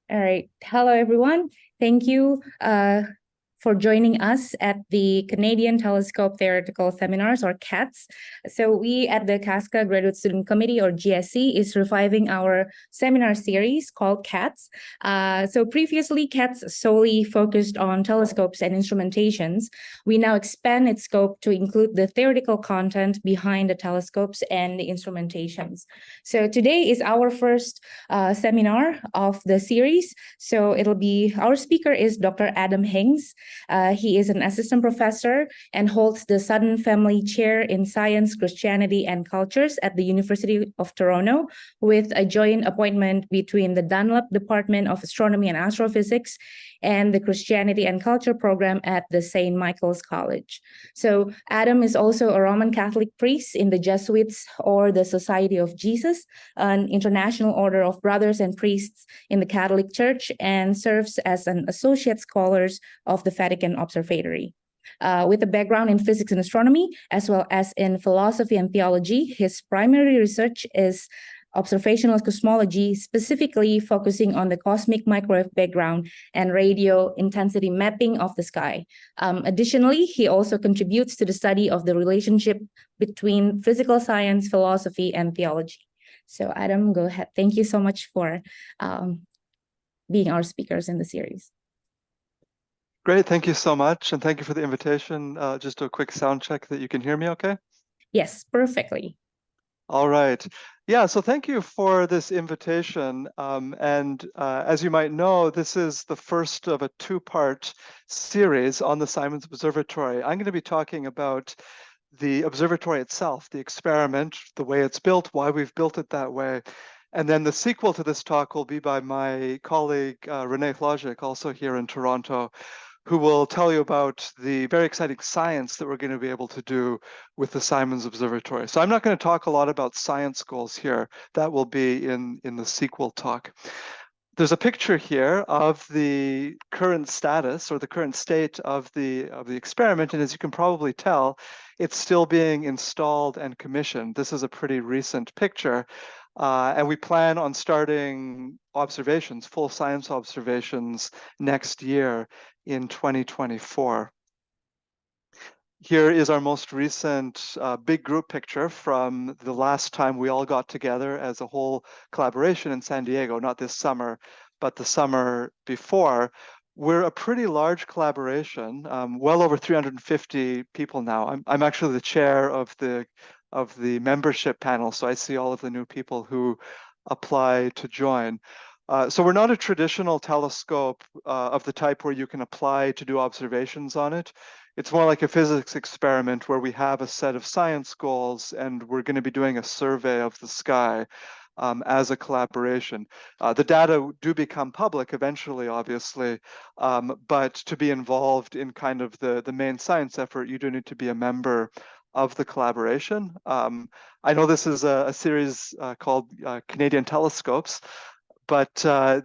All right. Hello, everyone. Thank you for joining us at the Canadian Telescope Theoretical Seminars, or CATS. So we at the CASCA Graduate Student Committee, or GSC, is reviving our seminar series called CATS. So previously, CATS solely focused on telescopes and instrumentations. We now expand its scope to include the theoretical content behind the telescopes and the instrumentations. So today is our first seminar of the series. So our speaker is Dr. Adam Hincks. He is an assistant professor and holds the Sutton Family Chair in Science, Christianity, and Cultures at the University of Toronto, with a joint appointment between the Dunlop Department of Astronomy and Astrophysics and the Christianity and Culture program at the St. Michael's College. So Adam is also a Roman Catholic priest in the Jesuits, or the Society of Jesus, an international order of brothers and priests in the Catholic Church, and serves as an associate scholar of the Vatican Observatory. With a background in physics and astronomy, as well as in philosophy and theology, his primary research is observational cosmology, specifically focusing on the cosmic microwave background and radio intensity mapping of the sky. Additionally, he also contributes to the study of the relationship between physical science, philosophy, and theology. So Adam, go ahead. Thank you so much for being our speakers in the series. Great, thank you so much, and thank you for the invitation. Just a quick sound check that you can hear me okay? Yes, perfectly. All right. Yeah, so thank you for this invitation. As you might know, this is the first of a two-part series on the Simons Observatory. I'm going to be talking about the observatory itself, the experiment, the way it's built, why we've built it that way. And then the sequel to this talk will be by my colleague, Renee Hlajic, also here in Toronto, who will tell you about the very exciting science that we're going to be able to do with the Simons Observatory. So I'm not going to talk a lot about science goals here. That will be in the sequel talk. There's a picture here of the current status, or the current state of the experiment, and as you can probably tell, it's still being installed and commissioned. This is a pretty recent picture, and we plan on starting observations, full science observations, next year in 2024. Here is our most recent big group picture from the last time we all got together as a whole collaboration in San Diego, not this summer, but the summer before. We're a pretty large collaboration, well over 350 people now. I'm actually the chair of the membership panel, so I see all of the new people who apply to join. So we're not a traditional telescope of the type where you can apply to do observations on it. It's more like a physics experiment where we have a set of science goals and we're going to be doing a survey of the sky as a collaboration. The data do become public eventually, obviously, but to be involved in kind of the main science effort, you do need to be a member of the collaboration. I know this is a series called Canadian Telescopes, but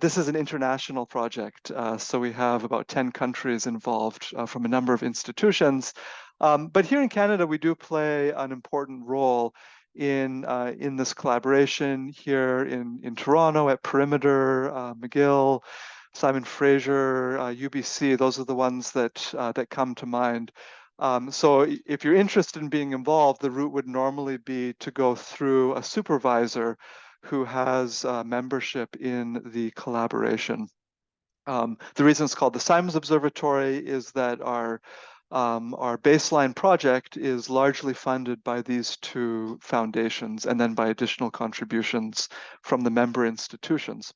this is an international project. So we have about 10 countries involved from a number of institutions. But here in Canada, we do play an important role in this collaboration here in Toronto at Perimeter, McGill, Simon Fraser, UBC. Those are the ones that come to mind. So if you're interested in being involved, the route would normally be to go through a supervisor who has membership in the collaboration. The reason it's called the Simons Observatory is that our baseline project is largely funded by these two foundations and then by additional contributions from the member institutions.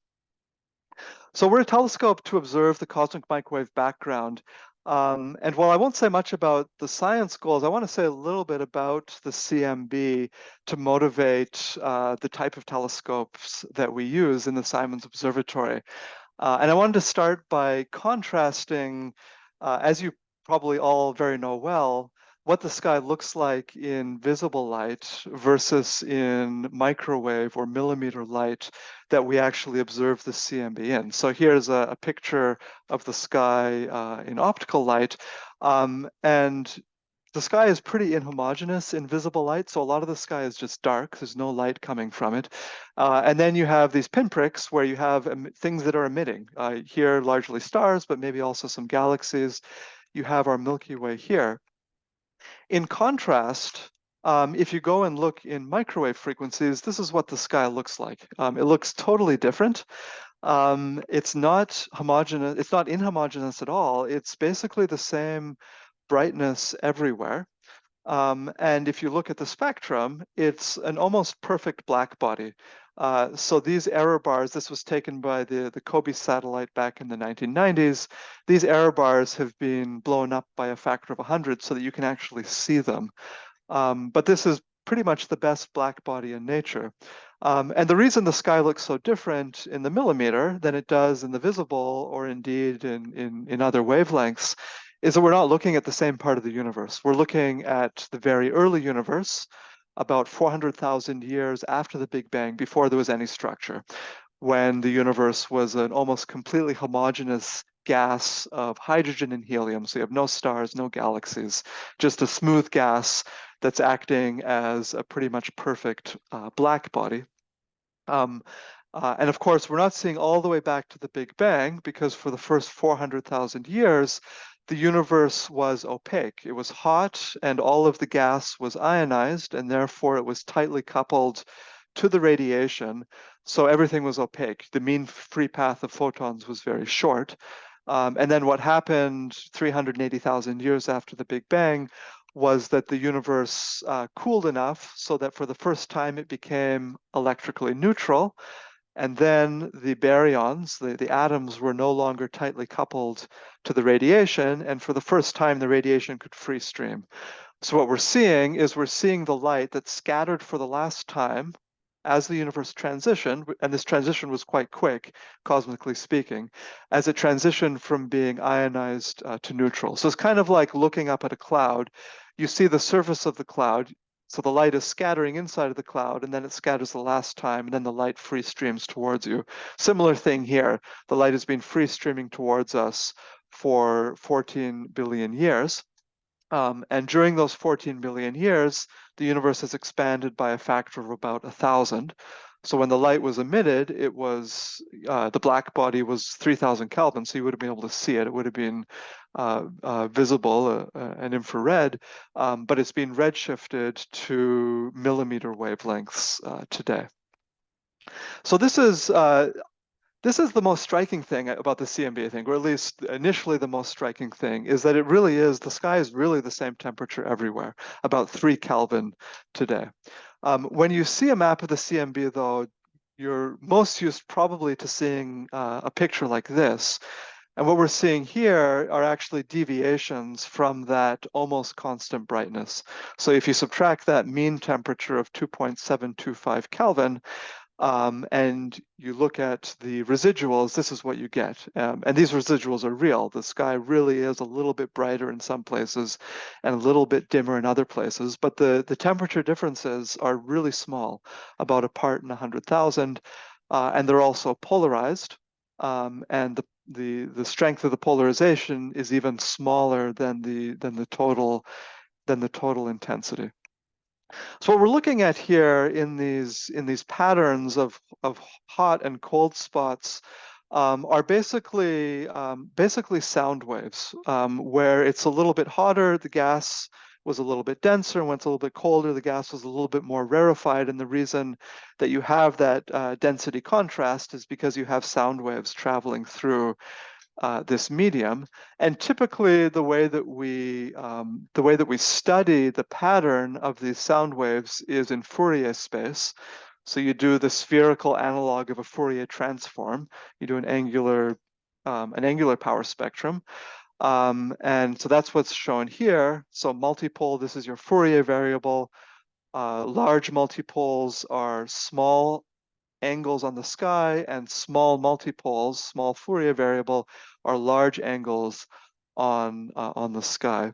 So we're a telescope to observe the cosmic microwave background. And while I won't say much about the science goals, I want to say a little bit about the CMB to motivate the type of telescopes that we use in the Simons Observatory. And I wanted to start by contrasting, as you probably all very well, what the sky looks like in visible light versus in microwave or millimeter light that we actually observe the CMB in. So here's a picture of the sky in optical light. And the sky is pretty inhomogeneous in visible light, so a lot of the sky is just dark. There's no light coming from it. And then you have these pinpricks where you have things that are emitting. Here, largely stars, but maybe also some galaxies. You have our Milky Way here. In contrast, if you go and look in microwave frequencies, this is what the sky looks like. It looks totally different. It's not homogeneous, it's not inhomogeneous at all. It's basically the same brightness everywhere. And if you look at the spectrum, it's an almost perfect black body. So these error bars, this was taken by the COBE satellite back in the 1990s. These error bars have been blown up by a factor of 100 so that you can actually see them. But this is pretty much the best black body in nature. And the reason the sky looks so different in the millimeter than it does in the visible or indeed in other wavelengths is that we're not looking at the same part of the universe. We're looking at the very early universe, about 400,000 years after the Big Bang, before there was any structure, when the universe was an almost completely homogeneous gas of hydrogen and helium. So you have no stars, no galaxies, just a smooth gas that's acting as a pretty much perfect black body. And of course, we're not seeing all the way back to the Big Bang because for the first 400,000 years, the universe was opaque. It was hot and all of the gas was ionized and therefore it was tightly coupled to the radiation. So everything was opaque. The mean free path of photons was very short. And then what happened 380,000 years after the Big Bang was that the universe cooled enough so that for the first time it became electrically neutral. And then the baryons, the atoms, were no longer tightly coupled to the radiation. And for the first time, the radiation could free stream. So what we're seeing is we're seeing the light that's scattered for the last time as the universe transitioned, and this transition was quite quick, cosmically speaking, as it transitioned from being ionized to neutral. So it's kind of like looking up at a cloud. You see the surface of the cloud, so the light is scattering inside of the cloud, and then it scatters the last time, and then the light free streams towards you. Similar thing here. The light has been free streaming towards us for 14 billion years. And during those 14 billion years, the universe has expanded by a factor of about 1,000. So when the light was emitted, it was the black body was 3,000 Kelvin, so you would have been able to see it. It would have been visible and infrared, but it's been redshifted to millimeter wavelengths today. So this is the most striking thing about the CMB, I think, or at least initially the most striking thing, is that it really is, the sky is really the same temperature everywhere, about 3 Kelvin today. When you see a map of the CMB, though, you're most used probably to seeing a picture like this. And what we're seeing here are actually deviations from that almost constant brightness. So if you subtract that mean temperature of 2.725 Kelvin, and you look at the residuals, this is what you get. And these residuals are real. The sky really is a little bit brighter in some places and a little bit dimmer in other places, but the temperature differences are really small, about a part in 100,000, and they're also polarized. And the strength of the polarization is even smaller than the total intensity. So what we're looking at here in these patterns of hot and cold spots are basically sound waves, where it's a little bit hotter, the gas was a little bit denser, and when it's a little bit colder, the gas was a little bit more rarefied. And the reason that you have that density contrast is because you have sound waves traveling through this medium. And typically the way that we study the pattern of these sound waves is in Fourier space. So you do the spherical analog of a Fourier transform. You do an angular power spectrum. And so that's what's shown here. So multipole, this is your Fourier variable. Large multipoles are small angles on the sky, and small multipoles, small Fourier variable, are large angles on the sky.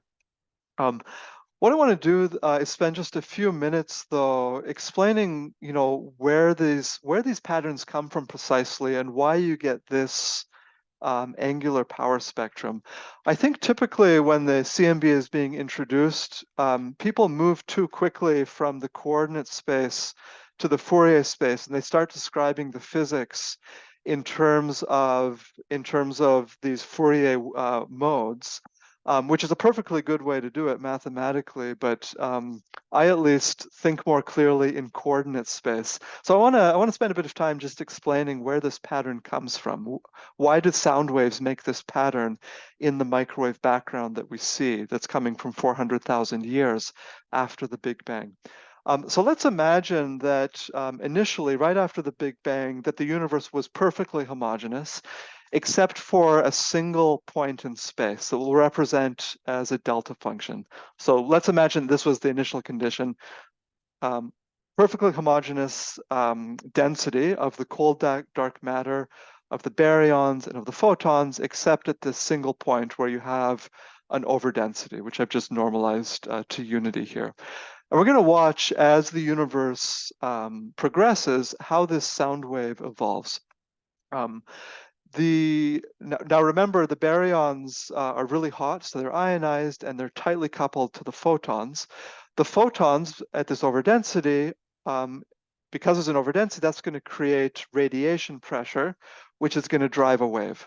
What I want to do is spend just a few minutes, though, explaining, where these patterns come from precisely and why you get this angular power spectrum. I think typically when the CMB is being introduced, people move too quickly from the coordinate space to the Fourier space, and they start describing the physics in terms of these Fourier modes, which is a perfectly good way to do it mathematically, but I at least think more clearly in coordinate space. So I want to spend a bit of time just explaining where this pattern comes from. Why did sound waves make this pattern in the microwave background that we see that's coming from 400,000 years after the Big Bang? So let's imagine that initially, right after the Big Bang, that the universe was perfectly homogeneous, except for a single point in space that will represent as a delta function. So let's imagine this was the initial condition. Perfectly homogeneous density of the cold dark matter, of the baryons, and of the photons, except at this single point where you have an overdensity, which I've just normalized to unity here. And we're going to watch as the universe progresses how this sound wave evolves. Now remember, the baryons are really hot, so they're ionized and they're tightly coupled to the photons. The photons at this overdensity, because there's an overdensity, that's going to create radiation pressure, which is going to drive a wave.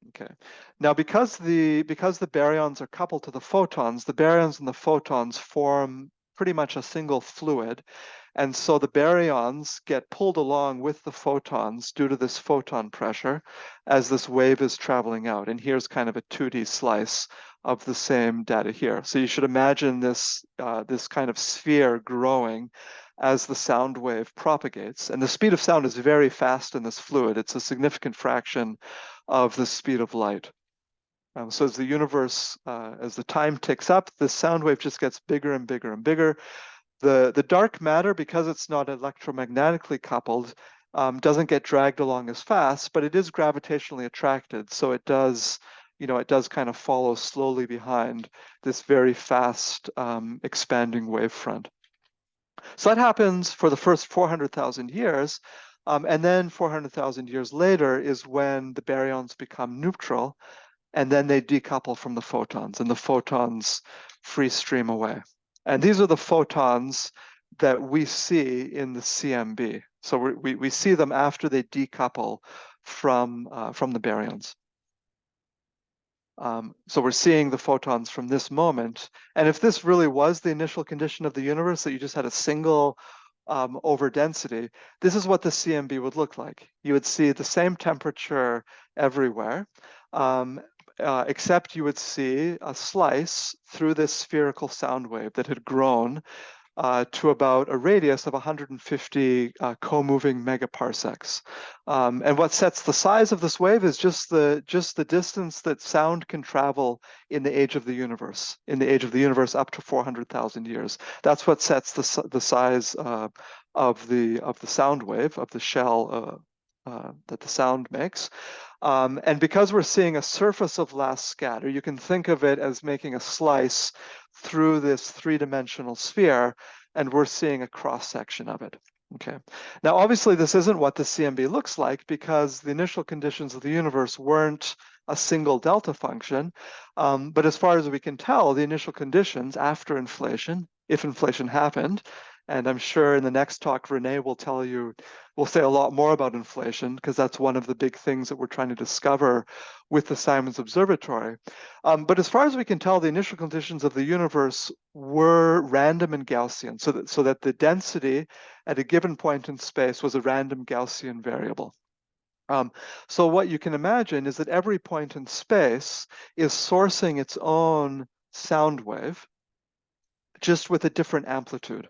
Okay. Now, because the baryons are coupled to the baryons and the photons form pretty much a single fluid. And so the baryons get pulled along with the photons due to this photon pressure as this wave is traveling out. And here's kind of a 2D slice of the same data here. So you should imagine this, this kind of sphere growing as the sound wave propagates. And the speed of sound is very fast in this fluid. It's a significant fraction of the speed of light. So as the universe, as the time ticks up, the sound wave just gets bigger and bigger and bigger. The dark matter, because it's not electromagnetically coupled, doesn't get dragged along as fast, but it is gravitationally attracted. So it does, it does kind of follow slowly behind this very fast expanding wavefront. So that happens for the first 400,000 years. And then 400,000 years later is when the baryons become neutral, and then they decouple from the photons, and the photons free stream away. And these are the photons that we see in the CMB. So we see them after they decouple from the baryons. So we're seeing the photons from this moment. And if this really was the initial condition of the universe, that you just had a single overdensity, this is what the CMB would look like. You would see the same temperature everywhere, except you would see a slice through this spherical sound wave that had grown to about a radius of 150 co-moving megaparsecs. And what sets the size of this wave is just the distance that sound can travel in the age of the universe, up to 400,000 years. That's what sets the size of the sound wave, of the shell that the sound makes. And because we're seeing a surface of last scatter, you can think of it as making a slice through this three-dimensional sphere, and we're seeing a cross-section of it. Okay. Now, obviously, this isn't what the CMB looks like, because the initial conditions of the universe weren't a single delta function. But as far as we can tell, the initial conditions after inflation, if inflation happened, and I'm sure in the next talk, Renee will say a lot more about inflation, because that's one of the big things that we're trying to discover with the Simons Observatory. But as far as we can tell, the initial conditions of the universe were random and Gaussian, so that the density at a given point in space was a random Gaussian variable. So what you can imagine is that every point in space is sourcing its own sound wave, just with a different amplitude.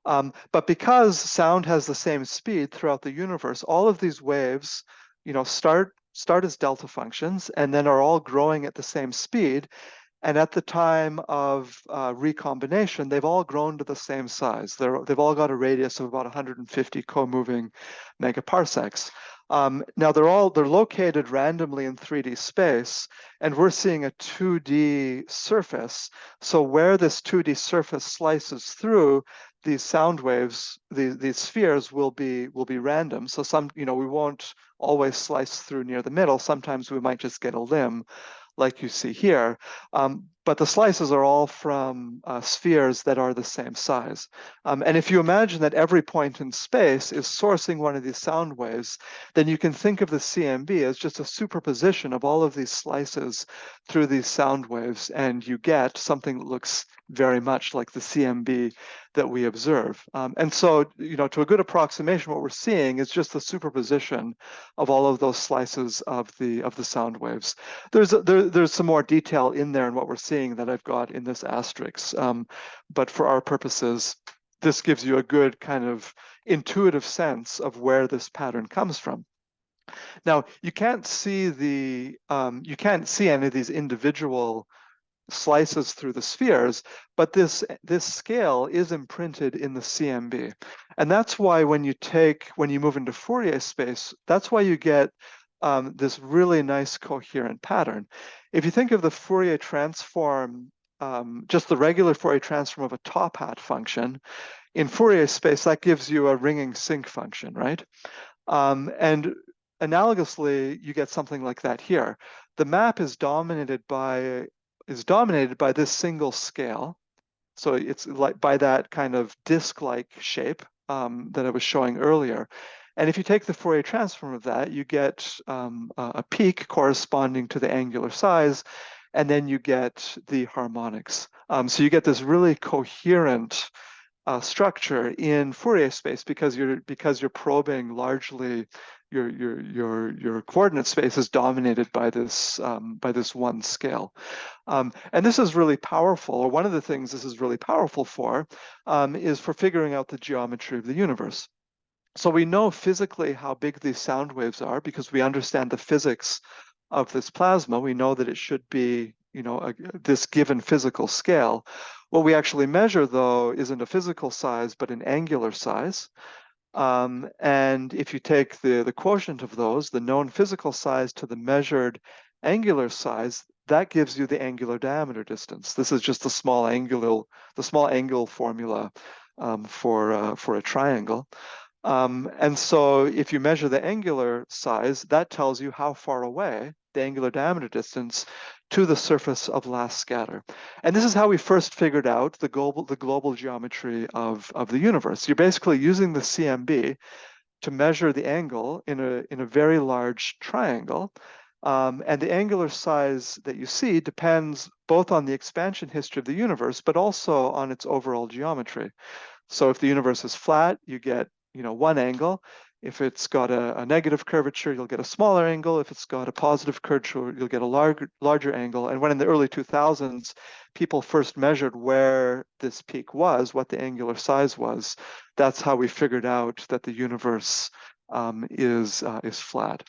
But because sound has the same speed throughout the universe, all of these waves, start as delta functions and then are all growing at the same speed. And at the time of recombination, they've all grown to the same size. They've all got a radius of about 150 co-moving megaparsecs. Now they're located randomly in 3D space, and we're seeing a 2D surface. So where this 2D surface slices through, these sound waves, these spheres will be random. So some, we won't always slice through near the middle. Sometimes we might just get a limb, like you see here. But the slices are all from spheres that are the same size. And if you imagine that every point in space is sourcing one of these sound waves, then you can think of the CMB as just a superposition of all of these slices through these sound waves, and you get something that looks very much like the CMB that we observe. And so, to a good approximation, what we're seeing is just the superposition of all of those slices of the sound waves. There's some more detail in there in what we're seeing that I've got in this asterisk. But for our purposes, this gives you a good kind of intuitive sense of where this pattern comes from. Now, you can't see any of these individual slices through the spheres, but this scale is imprinted in the CMB. And that's why when you move into Fourier space, that's why you get this really nice coherent pattern. If you think of the Fourier transform, just the regular Fourier transform of a top hat function, in Fourier space, that gives you a ringing sinc function, right? And analogously, you get something like that here. The map is dominated by this single scale. So it's like by that kind of disc-like shape that I was showing earlier. And if you take the Fourier transform of that, you get a peak corresponding to the angular size, and then you get the harmonics. So you get this really coherent structure in Fourier space because you're probing largely your coordinate space is dominated by this one scale. And this is really powerful, or one of the things this is really powerful for is for figuring out the geometry of the universe. So we know physically how big these sound waves are because we understand the physics of this plasma. We know that it should be, this given physical scale. What we actually measure, though, isn't a physical size, but an angular size. And if you take the quotient of those, the known physical size to the measured angular size, that gives you the angular diameter distance. This is just the small angle formula for a triangle. And so if you measure the angular size, that tells you how far away the angular diameter distance to the surface of last scatter. And this is how we first figured out the global geometry of the universe. You're basically using the CMB to measure the angle in a very large triangle. And the angular size that you see depends both on the expansion history of the universe, but also on its overall geometry. So if the universe is flat, you get one angle. If it's got a negative curvature, you'll get a smaller angle. If it's got a positive curvature, you'll get a larger angle. And when in the early 2000s, people first measured where this peak was, what the angular size was, that's how we figured out that the universe is flat.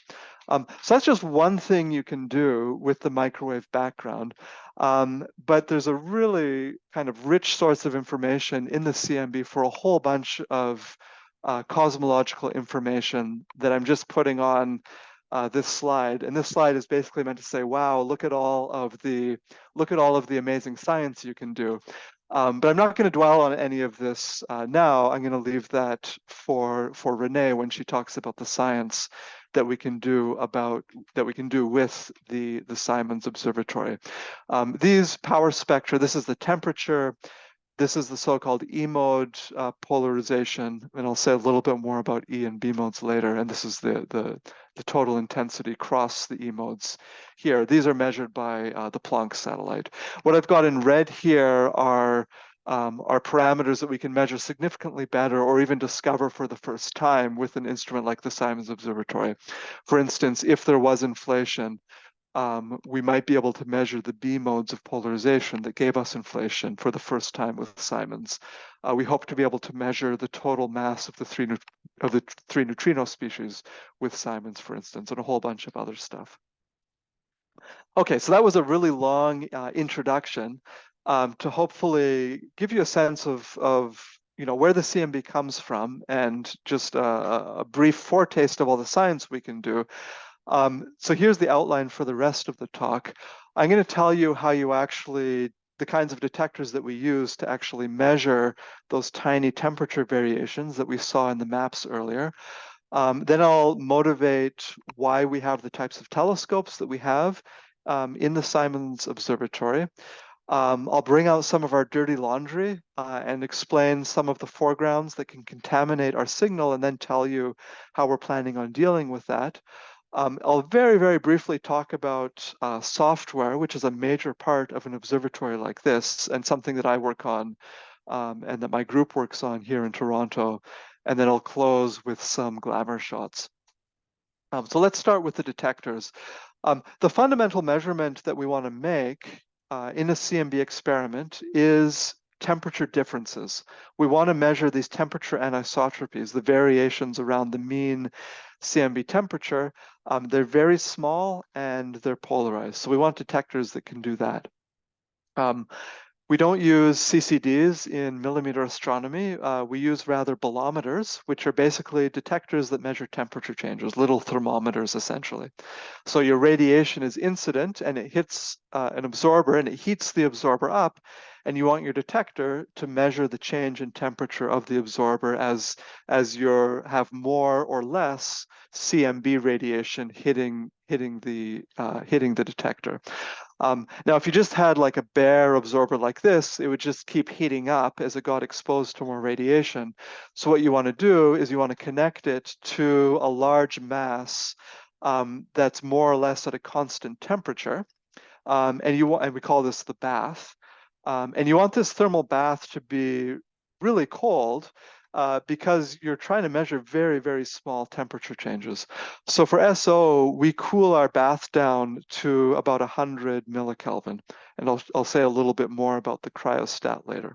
So that's just one thing you can do with the microwave background. But there's a really kind of rich source of information in the CMB for a whole bunch of cosmological information that I'm just putting on this slide. And this slide is basically meant to say, wow, look at all of the amazing science you can do. But I'm not going to dwell on any of this now. I'm going to leave that for Renee when she talks about the science that we can do with the Simons Observatory. These power spectra, this is the temperature, this is the so-called E mode polarization, and I'll say a little bit more about E and B modes later. And this is the total intensity across the E modes here. These are measured by the Planck satellite. What I've got in red here are parameters that we can measure significantly better or even discover for the first time with an instrument like the Simons Observatory. For instance, if there was inflation, we might be able to measure the B modes of polarization that gave us inflation for the first time with Simons. We hope to be able to measure the total mass of the three neutrino species with Simons, for instance, and a whole bunch of other stuff. Okay, so that was a really long introduction to hopefully give you a sense of where the CMB comes from and just a brief foretaste of all the science we can do. So here's the outline for the rest of the talk. I'm going to tell you how you actually the kinds of detectors that we use to actually measure those tiny temperature variations that we saw in the maps earlier. Then I'll motivate why we have the types of telescopes that we have in the Simons Observatory. I'll bring out some of our dirty laundry and explain some of the foregrounds that can contaminate our signal, and then tell you how we're planning on dealing with that. I'll very, very briefly talk about software, which is a major part of an observatory like this, and something that I work on and that my group works on here in Toronto. And then I'll close with some glamour shots. So let's start with the detectors. The fundamental measurement that we want to make in a CMB experiment is temperature differences. We want to measure these temperature anisotropies, the variations around the mean CMB temperature. They're very small and they're polarized. So we want detectors that can do that. We don't use CCDs in millimeter astronomy. We use rather bolometers, which are basically detectors that measure temperature changes, little thermometers essentially. So your radiation is incident and it hits an absorber and it heats the absorber up, and you want your detector to measure the change in temperature of the absorber as you have more or less CMB radiation hitting the detector. Now, if you just had like a bare absorber like this, it would just keep heating up as it got exposed to more radiation. So what you want to do is you want to connect it to a large mass that's more or less at a constant temperature. And we call this the bath. And you want this thermal bath to be really cold because you're trying to measure very, very small temperature changes. So for SO, we cool our bath down to about 100 millikelvin. And I'll say a little bit more about the cryostat later.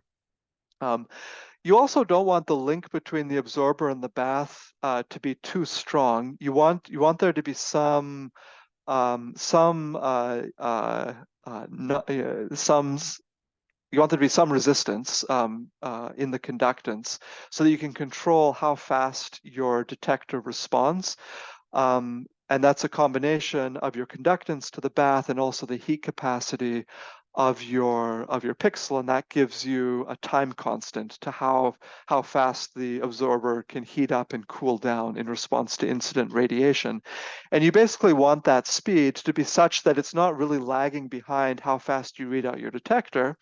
You also don't want the link between the absorber and the bath to be too strong. You want there to be some you want there to be some resistance in the conductance so that you can control how fast your detector responds. And that's a combination of your conductance to the bath and also the heat capacity of your pixel, and that gives you a time constant to how fast the absorber can heat up and cool down in response to incident radiation. And you basically want that speed to be such that it's not really lagging behind how fast you read out your detector.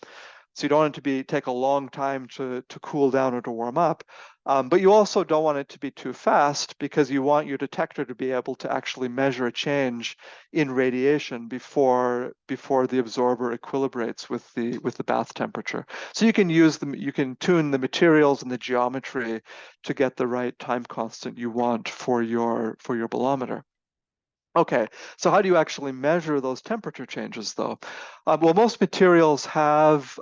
So you don't want it to take a long time to cool down or to warm up. But you also don't want it to be too fast because you want your detector to be able to actually measure a change in radiation before the absorber equilibrates with the bath temperature. So you can tune the materials and the geometry to get the right time constant you want for your bolometer. Okay, so how do you actually measure those temperature changes though? Well, most materials have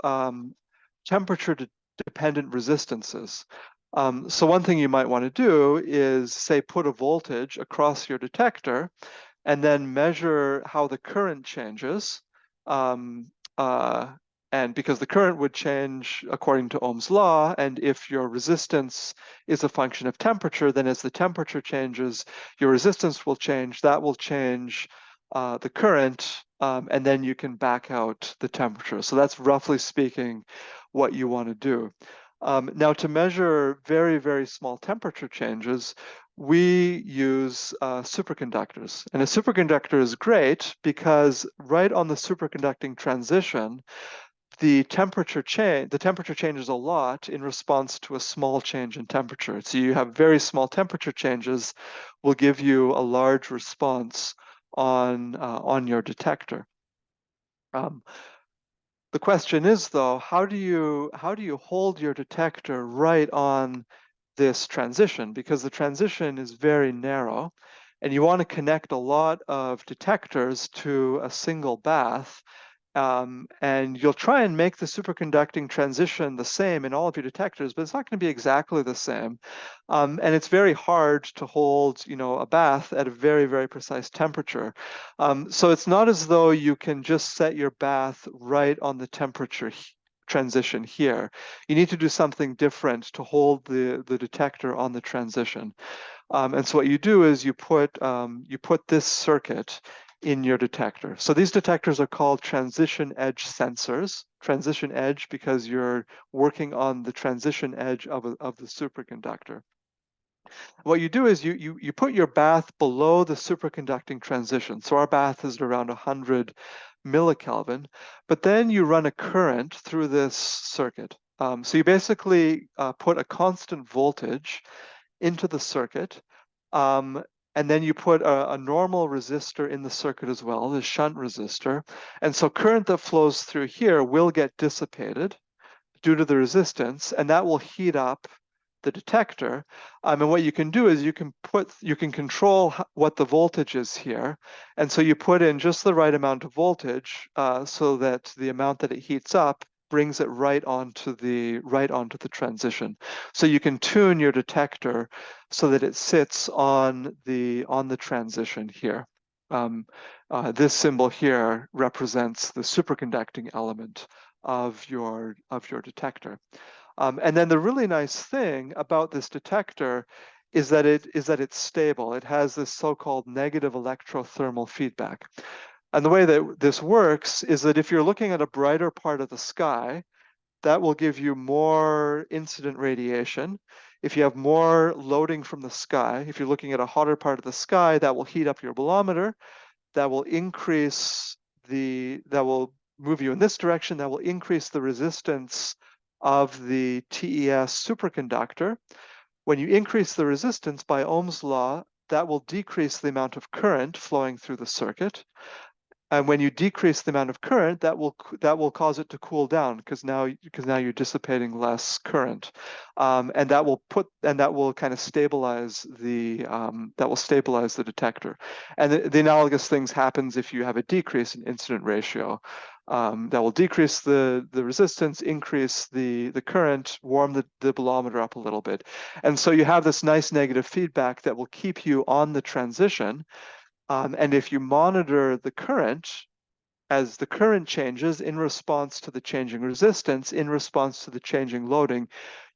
temperature-dependent resistances. So one thing you might want to do is, say, put a voltage across your detector and then measure how the current changes. And because the current would change according to Ohm's law, and if your resistance is a function of temperature, then as the temperature changes, your resistance will change. That will change the current, and then you can back out the temperature. So that's roughly speaking what you want to do. Now, to measure very, very small temperature changes, we use superconductors. And a superconductor is great because right on the superconducting transition, the temperature changes a lot in response to a small change in temperature. So you have very small temperature changes will give you a large response on your detector. The question is, though, how do you hold your detector right on this transition? Because the transition is very narrow, and you want to connect a lot of detectors to a single bath. And you'll try and make the superconducting transition the same in all of your detectors, but it's not going to be exactly the same. And it's very hard to hold, a bath at a very, very precise temperature. So it's not as though you can just set your bath right on the temperature transition here. You need to do something different to hold the detector on the transition. And so what you do is you put this circuit in your detector. So these detectors are called transition edge sensors. Transition edge because you're working on the transition edge of the superconductor. What you do is you put your bath below the superconducting transition. So our bath is around 100 millikelvin, but then you run a current through this circuit. So you basically put a constant voltage into the circuit, and then you put a normal resistor in the circuit as well, the shunt resistor. And so current that flows through here will get dissipated due to the resistance, and that will heat up the detector. And what you can do is you can control what the voltage is here. And so you put in just the right amount of voltage so that the amount that it heats up brings it right onto the transition. So you can tune your detector so that it sits on the transition here. This symbol here represents the superconducting element of your detector. And then the really nice thing about this detector is that it's stable. It has this so-called negative electrothermal feedback. And the way that this works is that if you're looking at a brighter part of the sky, that will give you more incident radiation. If you have more loading from the sky, if you're looking at a hotter part of the sky, that will heat up your bolometer. That will move you in this direction. That will increase the resistance of the TES superconductor. When you increase the resistance by Ohm's law, that will decrease the amount of current flowing through the circuit. And when you decrease the amount of current, that will cause it to cool down because now you're dissipating less current, and that will kind of stabilize the detector. And the analogous things happens if you have a decrease in incident ratio. That will decrease the resistance, increase the current, warm the bolometer up a little bit, and so you have this nice negative feedback that will keep you on the transition. And if you monitor the current, as the current changes in response to the changing resistance, in response to the changing loading,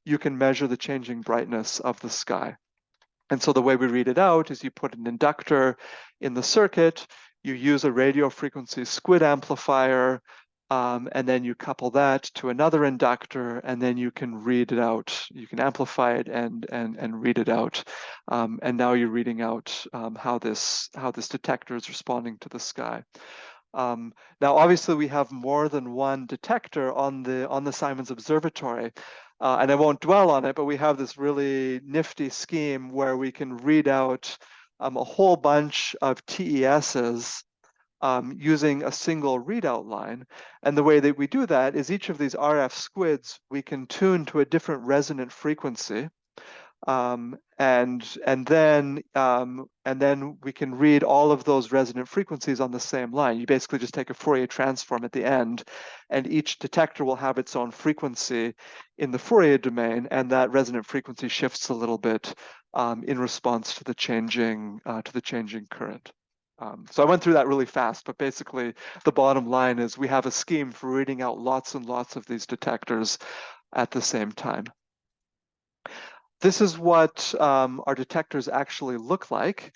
you can measure the changing brightness of the sky. And so the way we read it out is you put an inductor in the circuit, you use a radio frequency squid amplifier, and then you couple that to another inductor, and then you can read it out. You can amplify it and read it out. And now you're reading out how this detector is responding to the sky. Now, obviously, we have more than one detector on the Simons Observatory, and I won't dwell on it, but we have this really nifty scheme where we can read out a whole bunch of TESs using a single readout line. And the way that we do that is each of these RF squids we can tune to a different resonant frequency. And then we can read all of those resonant frequencies on the same line. You basically just take a Fourier transform at the end, and each detector will have its own frequency in the Fourier domain, and that resonant frequency shifts a little bit in response to the changing current. So I went through that really fast, but basically the bottom line is we have a scheme for reading out lots and lots of these detectors at the same time. This is what our detectors actually look like.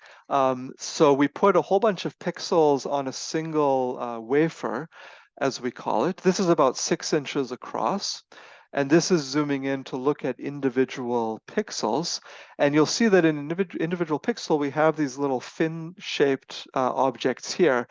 So we put a whole bunch of pixels on a single wafer, as we call it. This is about 6 inches across. And this is zooming in to look at individual pixels. And you'll see that in individual pixel, we have these little fin-shaped objects here.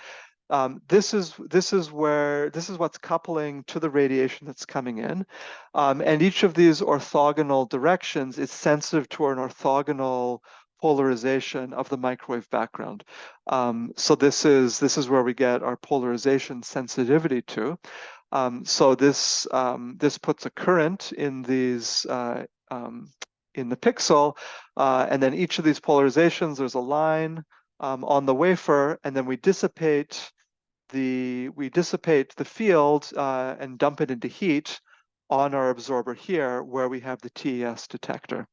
This is what's coupling to the radiation that's coming in. And each of these orthogonal directions is sensitive to an orthogonal polarization of the microwave background. So this is where we get our polarization sensitivity to. So this puts a current in these in the pixel, and then each of these polarizations, there's a line on the wafer, and then we dissipate the field and dump it into heat on our absorber here, where we have the TES detector.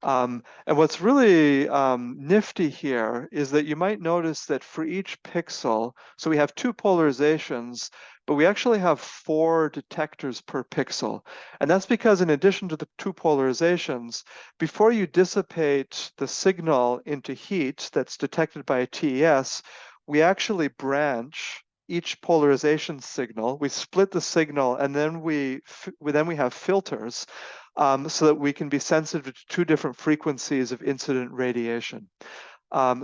And what's really nifty here is that you might notice that for each pixel, so we have 2 polarizations, but we actually have 4 detectors per pixel. And that's because in addition to the 2 polarizations, before you dissipate the signal into heat that's detected by a TES, we actually branch each polarization signal. We split the signal, and then we have filters so that we can be sensitive to two different frequencies of incident radiation.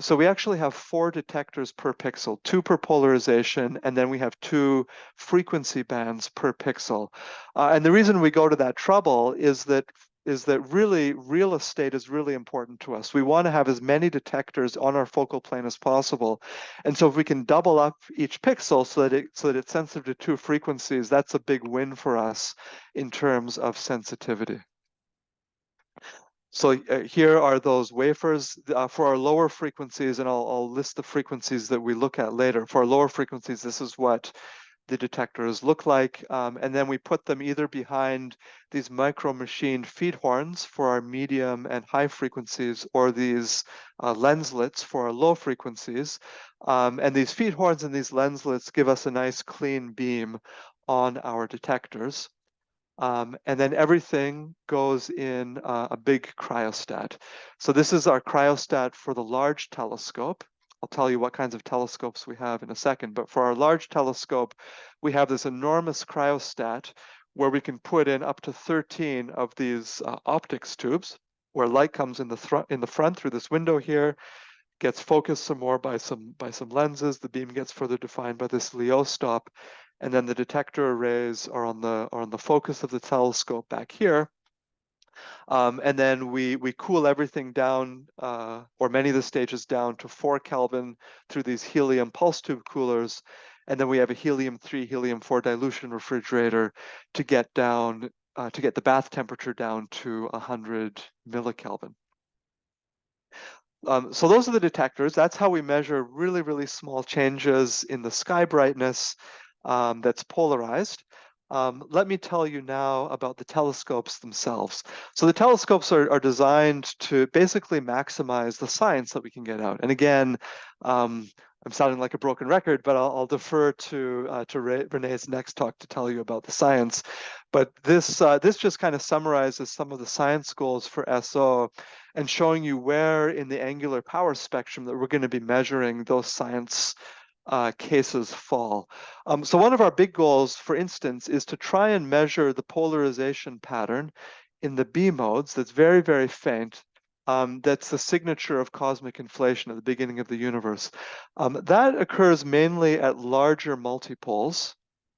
So we actually have 4 detectors per pixel, 2 per polarization, and then we have 2 frequency bands per pixel. And the reason we go to that trouble is that really real estate is really important to us. We want to have as many detectors on our focal plane as possible. And so if we can double up each pixel so that it's sensitive to 2 frequencies, that's a big win for us in terms of sensitivity. So here are those wafers for our lower frequencies, and I'll list the frequencies that we look at later. For our lower frequencies, this is what the detectors look like. And then we put them either behind these micro machined feed horns for our medium and high frequencies, or these lenslets for our low frequencies. And these feed horns and these lenslets give us a nice clean beam on our detectors. And then everything goes in a big cryostat. So this is our cryostat for the large telescope. I'll tell you what kinds of telescopes we have in a second, but for our large telescope, we have this enormous cryostat where we can put in up to 13 of these optics tubes, where light comes in the front through this window here, gets focused some more by some lenses. The beam gets further defined by this Leo stop, and then the detector arrays are on the focus of the telescope back here. And then we cool everything down, or many of the stages down to 4 Kelvin through these helium pulse tube coolers. And then we have a helium-3, helium-4 dilution refrigerator to get down, to get the bath temperature down to 100 millikelvin. So those are the detectors. That's how we measure really, really small changes in the sky brightness that's polarized. Let me tell you now about the telescopes themselves. So the telescopes are designed to basically maximize the science that we can get out. And again, I'm sounding like a broken record, but I'll defer to Renee's next talk to tell you about the science. But this just kind of summarizes some of the science goals for SO and showing you where in the angular power spectrum that we're going to be measuring those science cases fall. So one of our big goals, for instance, is to try and measure the polarization pattern in the B modes that's very, very faint. That's the signature of cosmic inflation at the beginning of the universe. That occurs mainly at larger multipoles.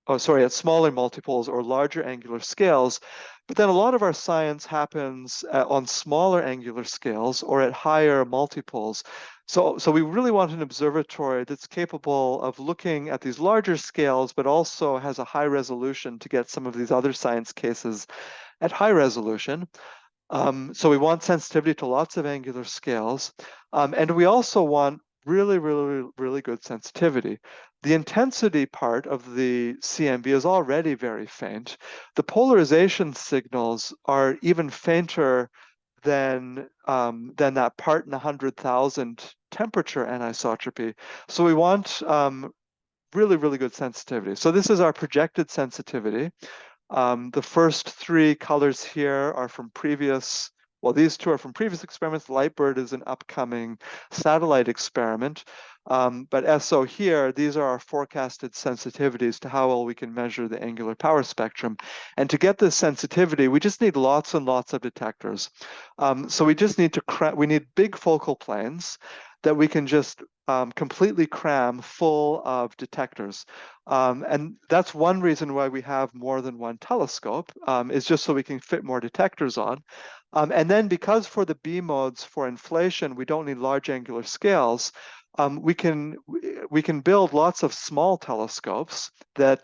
Oh, sorry, at smaller multipoles or larger angular scales. But then a lot of our science happens on smaller angular scales or at higher multipoles. So we really want an observatory that's capable of looking at these larger scales, but also has a high resolution to get some of these other science cases at high resolution. So we want sensitivity to lots of angular scales. And we also want really, really, really good sensitivity. The intensity part of the CMB is already very faint. The polarization signals are even fainter than that part in 100,000 temperature anisotropy. So we want really, really good sensitivity. So this is our projected sensitivity. The first 3 colors here are from previous, well, these 2 are from previous experiments. Lightbird is an upcoming satellite experiment. But SO here, these are our forecasted sensitivities to how well we can measure the angular power spectrum. And to get this sensitivity, we just need lots and lots of detectors. So we just need we need big focal planes that we can just completely cram full of detectors. And that's one reason why we have more than one telescope, is just so we can fit more detectors on. And then because for the B modes for inflation, we don't need large angular scales, we can build lots of small telescopes that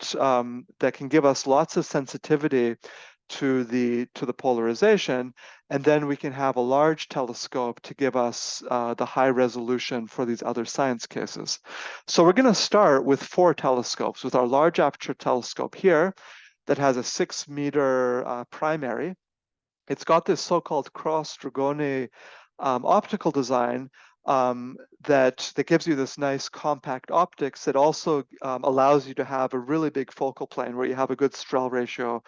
can give us lots of sensitivity to the polarization, and then we can have a large telescope to give us the high resolution for these other science cases. So we're going to start with 4 telescopes, with our large aperture telescope here that has a 6-meter primary. It's got this so-called cross-Dragoni optical design that gives you this nice compact optics that also allows you to have a really big focal plane where you have a good Strehl ratio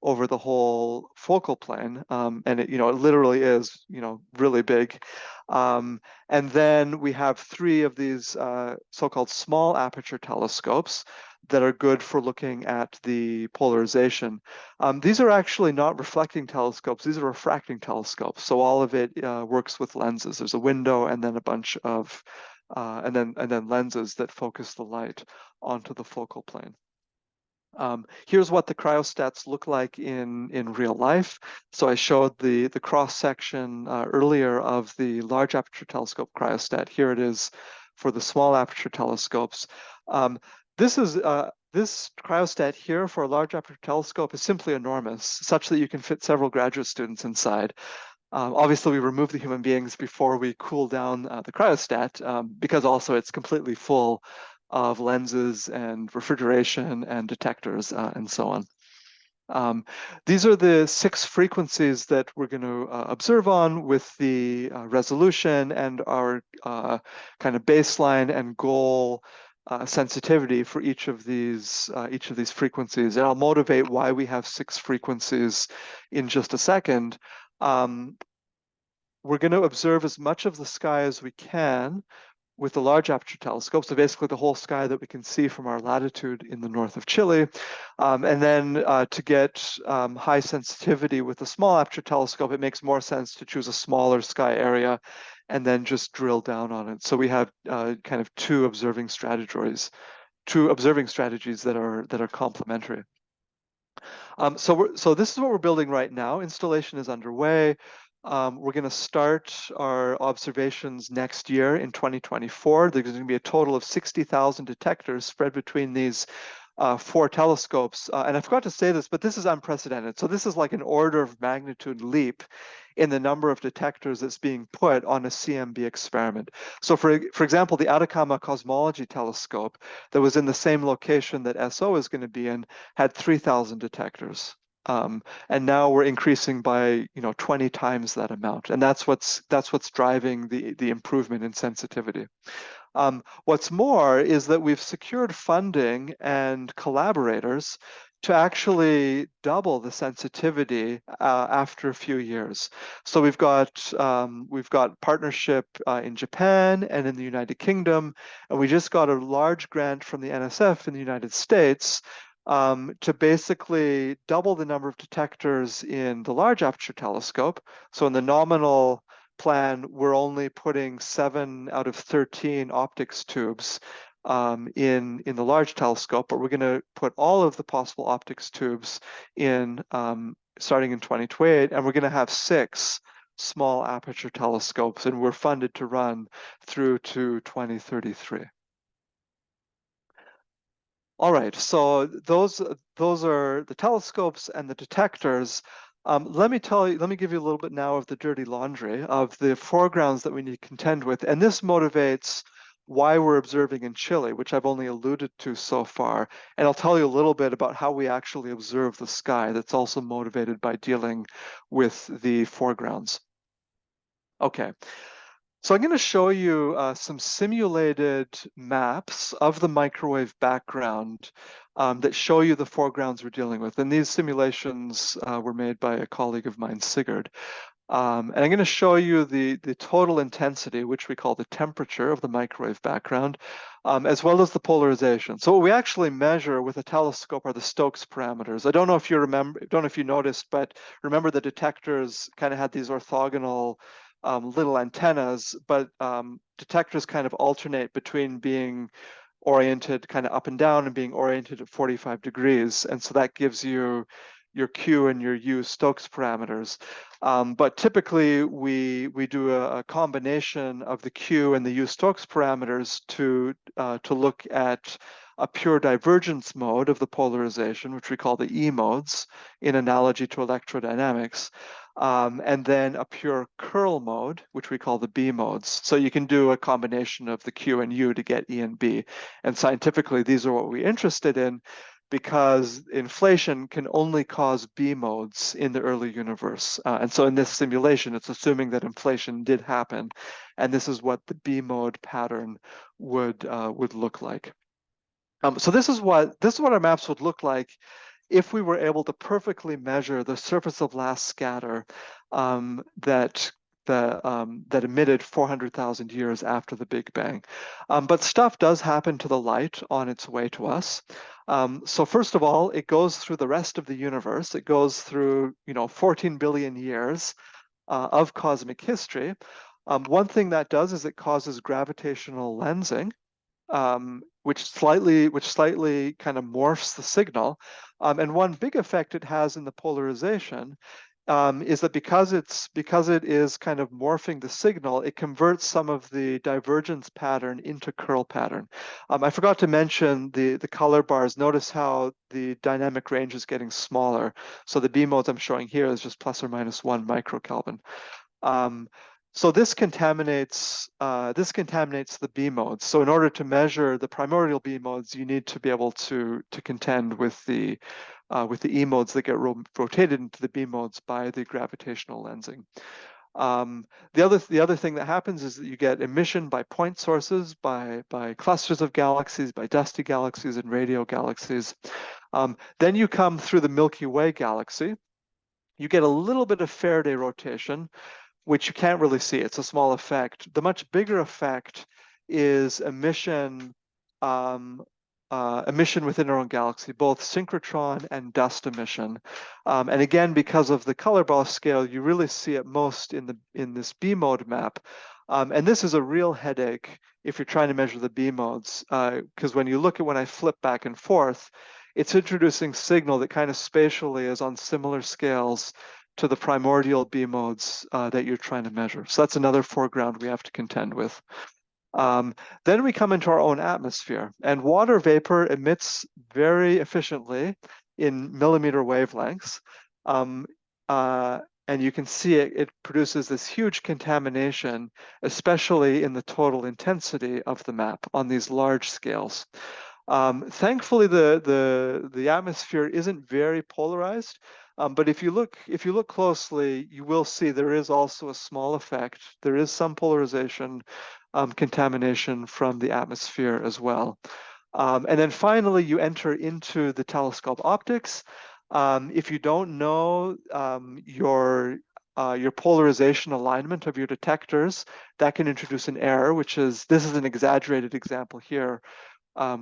over the whole focal plane, and it literally is really big. And then we have 3 of these so-called small aperture telescopes that are good for looking at the polarization. These are actually not reflecting telescopes; these are refracting telescopes. So all of it works with lenses. There's a window and then a bunch of and then lenses that focus the light onto the focal plane. Here's what the cryostats look like in real life. So I showed the cross section earlier of the large aperture telescope cryostat. Here it is for the small aperture telescopes. This cryostat here for a large aperture telescope is simply enormous, such that you can fit several graduate students inside. Obviously, we remove the human beings before we cool down the cryostat, because also it's completely full of lenses and refrigeration and detectors and so on. These are the 6 frequencies that we're going to observe on with the resolution and our kind of baseline and goal sensitivity for each of these frequencies. And I'll motivate why we have 6 frequencies in just a second. We're going to observe as much of the sky as we can with the large aperture telescope, so basically the whole sky that we can see from our latitude in the north of Chile. And then to get high sensitivity with the small aperture telescope, it makes more sense to choose a smaller sky area and then just drill down on it. So we have kind of two observing strategies that are complementary. So this is what we're building right now. Installation is underway. We're going to start our observations next year in 2024. There's going to be a total of 60,000 detectors spread between these 4 telescopes. And I forgot to say this, but this is unprecedented. So this is like an order of magnitude leap in the number of detectors that's being put on a CMB experiment. So for example, the Atacama Cosmology Telescope that was in the same location that SO is going to be in had 3,000 detectors. And now we're increasing by 20 times that amount, and that's what's driving the improvement in sensitivity. What's more is that we've secured funding and collaborators to actually double the sensitivity after a few years. So we've got partnership in Japan and in the United Kingdom, and we just got a large grant from the NSF in the United States to basically double the number of detectors in the large aperture telescope. So in the nominal plan, we're only putting 7 out of 13 optics tubes in the large telescope, but we're going to put all of the possible optics tubes in starting in 2028, and we're going to have 6 small aperture telescopes, and we're funded to run through to 2033. All right, so those are the telescopes and the detectors. Let me give you a little bit now of the dirty laundry of the foregrounds that we need to contend with, and this motivates why we're observing in Chile, which I've only alluded to so far, and I'll tell you a little bit about how we actually observe the sky that's also motivated by dealing with the foregrounds. Okay. So I'm going to show you some simulated maps of the microwave background that show you the foregrounds we're dealing with. And these simulations were made by a colleague of mine, Sigurd. And I'm going to show you the total intensity, which we call the temperature of the microwave background, as well as the polarization. So what we actually measure with a telescope are the Stokes parameters. I don't know if you noticed, but remember the detectors kind of had these orthogonal little antennas, but detectors kind of alternate between being oriented kind of up and down and being oriented at 45 degrees. And so that gives you your Q and your U Stokes parameters. But typically we do a combination of the Q and the U Stokes parameters to look at a pure divergence mode of the polarization, which we call the E modes in analogy to electrodynamics. And then a pure curl mode, which we call the B modes. So you can do a combination of the Q and U to get E and B. And scientifically, these are what we're interested in because inflation can only cause B modes in the early universe. And so in this simulation, it's assuming that inflation did happen. And this is what the B mode pattern would look like. So this is what our maps would look like if we were able to perfectly measure the surface of last scatter that emitted 400,000 years after the Big Bang. But stuff does happen to the light on its way to us. So first of all, it goes through the rest of the universe. It goes through, 14 billion years of cosmic history. One thing that does is it causes gravitational lensing, which slightly kind of morphs the signal. And one big effect it has in the polarization is that because it is kind of morphing the signal, it converts some of the divergence pattern into curl pattern. I forgot to mention the color bars. Notice how the dynamic range is getting smaller. So the B modes I'm showing here is just plus or minus 1 microkelvin. So this contaminates the B modes. So in order to measure the primordial B modes, you need to be able to contend with the E modes that get rotated into the B modes by the gravitational lensing. The other thing that happens is that you get emission by point sources, by clusters of galaxies, by dusty galaxies and radio galaxies. Then you come through the Milky Way galaxy. You get a little bit of Faraday rotation, which you can't really see. It's a small effect. The much bigger effect is emission within our own galaxy, both synchrotron and dust emission. And again, because of the color ball scale, you really see it most in this B mode map. And this is a real headache if you're trying to measure the B modes, because when I flip back and forth, it's introducing signal that kind of spatially is on similar scales to the primordial B modes that you're trying to measure. So that's another foreground we have to contend with. Then we come into our own atmosphere, and water vapor emits very efficiently in millimeter wavelengths. And you can see it produces this huge contamination, especially in the total intensity of the map on these large scales. Thankfully, the atmosphere isn't very polarized, but if you look closely, you will see there is also a small effect. There is some polarization, contamination from the atmosphere as well. And then finally, you enter into the telescope optics. If you don't know your polarization alignment of your detectors, that can introduce an error, this is an exaggerated example here,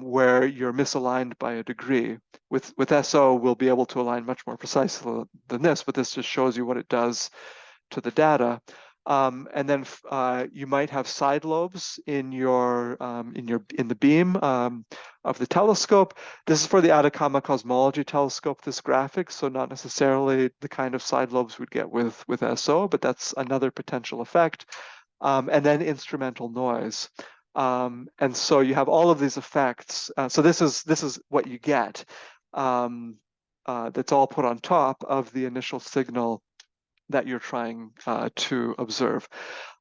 where you're misaligned by a degree. With SO, we'll be able to align much more precisely than this, but this just shows you what it does to the data. And then you might have side lobes in the beam of the telescope. This is for the Atacama Cosmology Telescope, this graphic, so not necessarily the kind of side lobes we'd get with SO, but that's another potential effect. And then instrumental noise. And so you have all of these effects. So this is what you get. That's all put on top of the initial signal that you're trying to observe.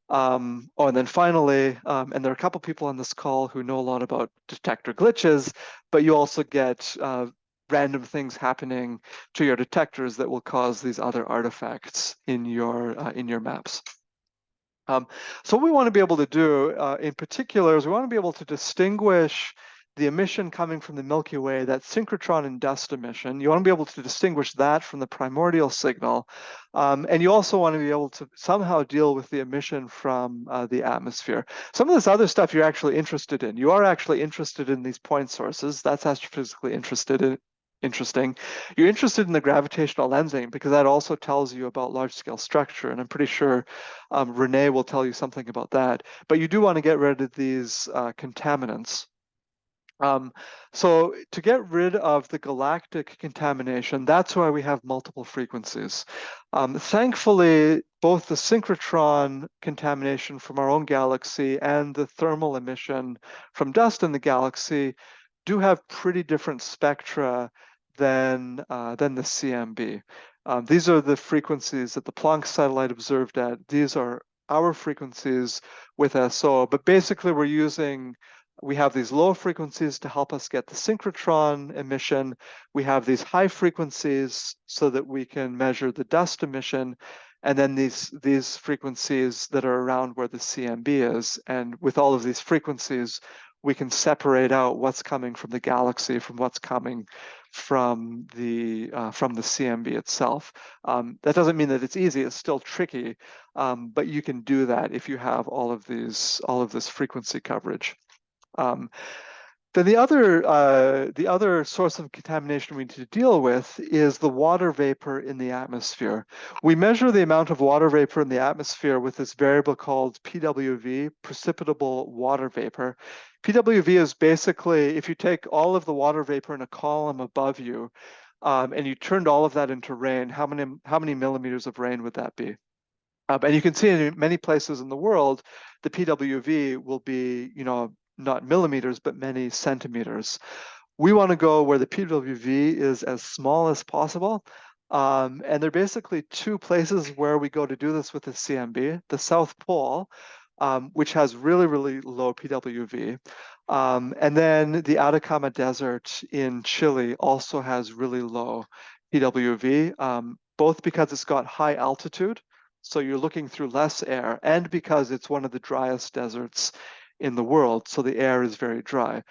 And then finally, and there are a couple people on this call who know a lot about detector glitches, but you also get random things happening to your detectors that will cause these other artifacts in your maps. So what we want to be able to do in particular is we want to be able to distinguish the emission coming from the Milky Way, that synchrotron and dust emission. You want to be able to distinguish that from the primordial signal. And you also want to be able to somehow deal with the emission from the atmosphere. Some of this other stuff you're actually interested in. You are actually interested in these point sources. That's astrophysically interesting. You're interested in the gravitational lensing because that also tells you about large-scale structure, and I'm pretty sure Renee will tell you something about that. But you do want to get rid of these contaminants. So to get rid of the galactic contamination, that's why we have multiple frequencies. Thankfully, both the synchrotron contamination from our own galaxy and the thermal emission from dust in the galaxy do have pretty different spectra than the CMB. These are the frequencies that the Planck satellite observed at. These are our frequencies with SO, but basically we have these low frequencies to help us get the synchrotron emission. We have these high frequencies so that we can measure the dust emission, and then these frequencies that are around where the CMB is. And with all of these frequencies, we can separate out what's coming from the galaxy from what's coming from the CMB itself. That doesn't mean that it's easy. It's still tricky, but you can do that if you have all of this frequency coverage. Then the other source of contamination we need to deal with is the water vapor in the atmosphere. We measure the amount of water vapor in the atmosphere with this variable called PWV, precipitable water vapor. PWV is basically, if you take all of the water vapor in a column above you, and you turned all of that into rain, how many millimeters of rain would that be? And you can see in many places in the world, the PWV will be, not millimeters, but many centimeters. We want to go where the PWV is as small as possible. And there are basically two places where we go to do this with the CMB. The South Pole, which has really, really low PWV. And then the Atacama Desert in Chile also has really low PWV, both because it's got high altitude, so you're looking through less air, and because it's one of the driest deserts in the world, so the air is very dry.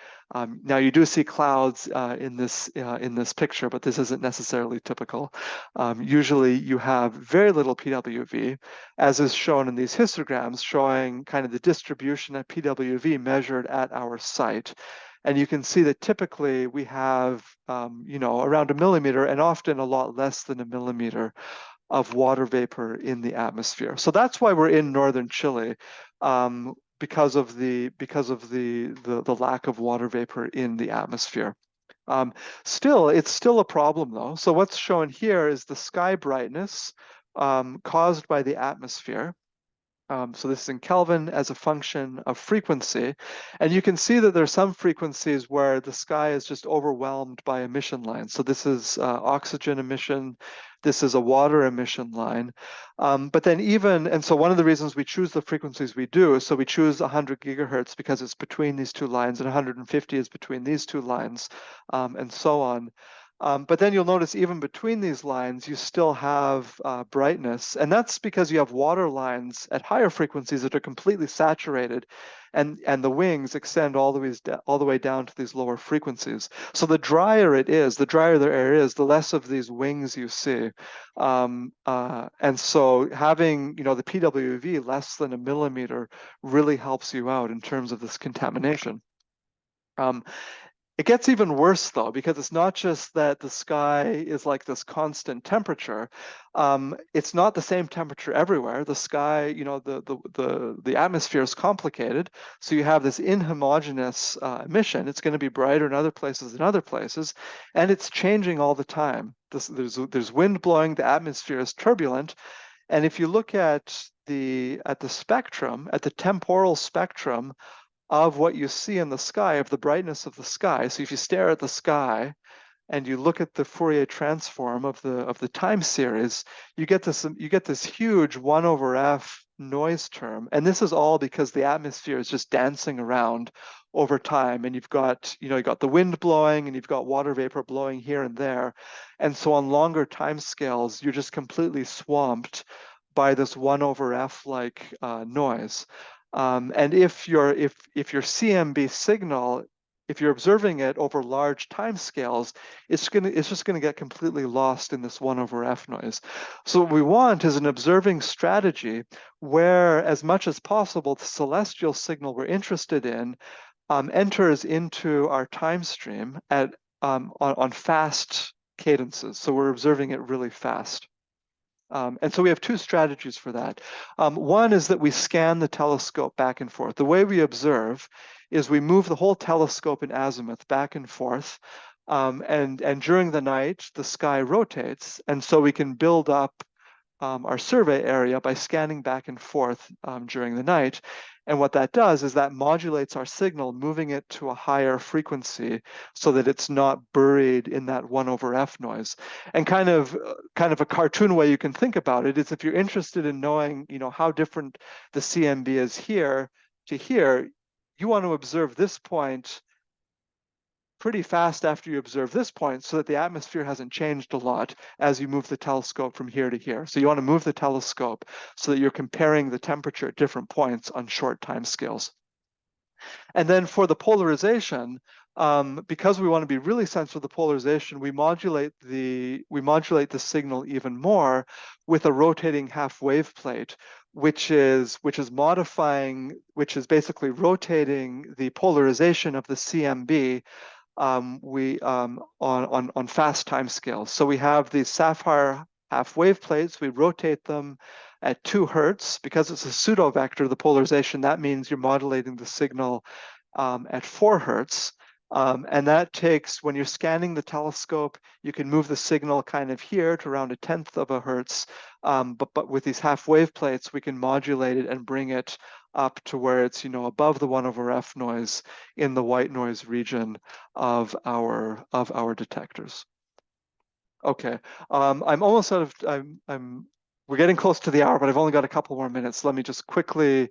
Now you do see clouds in this picture, but this isn't necessarily typical. Usually you have very little PWV, as is shown in these histograms, showing kind of the distribution of PWV measured at our site. And you can see that typically we have, around a millimeter, and often a lot less than a millimeter of water vapor in the atmosphere. So that's why we're in northern Chile, because of the lack of water vapor in the atmosphere. It's still a problem though. So what's shown here is the sky brightness caused by the atmosphere. So this is in Kelvin as a function of frequency. And you can see that there are some frequencies where the sky is just overwhelmed by emission lines. So this is oxygen emission. This is a water emission line. But then so one of the reasons we choose the frequencies we do, so we choose 100 gigahertz because it's between these two lines, and 150 is between these two lines, and so on. But then you'll notice even between these lines, you still have brightness. And that's because you have water lines at higher frequencies that are completely saturated, and the wings extend all the way down to these lower frequencies. So the drier it is, the drier the air is, the less of these wings you see. And so having the PWV less than a millimeter really helps you out in terms of this contamination. It gets even worse though, because it's not just that the sky is like this constant temperature. It's not the same temperature everywhere. The sky, the atmosphere is complicated. So you have this inhomogeneous emission. It's going to be brighter in other places than other places, and it's changing all the time. There's wind blowing. The atmosphere is turbulent, and if you look at the spectrum, at the temporal spectrum of what you see in the sky, of the brightness of the sky. So if you stare at the sky and you look at the Fourier transform of the time series, you get this huge 1/f noise term. And this is all because the atmosphere is just dancing around over time. And you've got the wind blowing, and you've got water vapor blowing here and there. And so on longer time scales, you're just completely swamped by this 1/f like noise. And if your CMB signal, if you're observing it over large time scales, it's just going to get completely lost in this 1/f noise. So what we want is an observing strategy where, as much as possible, the celestial signal we're interested in enters into our time stream on fast cadences. So we're observing it really fast. And so we have two strategies for that. One is that we scan the telescope back and forth. The way we observe is we move the whole telescope in azimuth back and forth. And during the night, the sky rotates. And so we can build up our survey area by scanning back and forth during the night. And what that does is that modulates our signal, moving it to a higher frequency so that it's not buried in that 1/f noise. And kind of a cartoon way you can think about it is, if you're interested in knowing, how different the CMB is here to here, you want to observe this point pretty fast after you observe this point, so that the atmosphere hasn't changed a lot as you move the telescope from here to here. So you want to move the telescope so that you're comparing the temperature at different points on short time scales. And then for the polarization, because we want to be really sensitive to the polarization, we modulate the signal even more with a rotating half wave plate, which is basically rotating the polarization of the CMB on fast time scales. So we have these sapphire half wave plates. We rotate them at 2 Hertz. Because it's a pseudo vector, the polarization, that means you're modulating the signal at 4 Hertz. And that takes, when you're scanning the telescope, you can move the signal kind of here to around 1/10 of a Hertz. But with these half wave plates, we can modulate it and bring it up to where it's, above the 1/f noise in the white noise region of our detectors. Okay, I'm almost out of, we're getting close to the hour, but I've only got a couple more minutes. Let me just quickly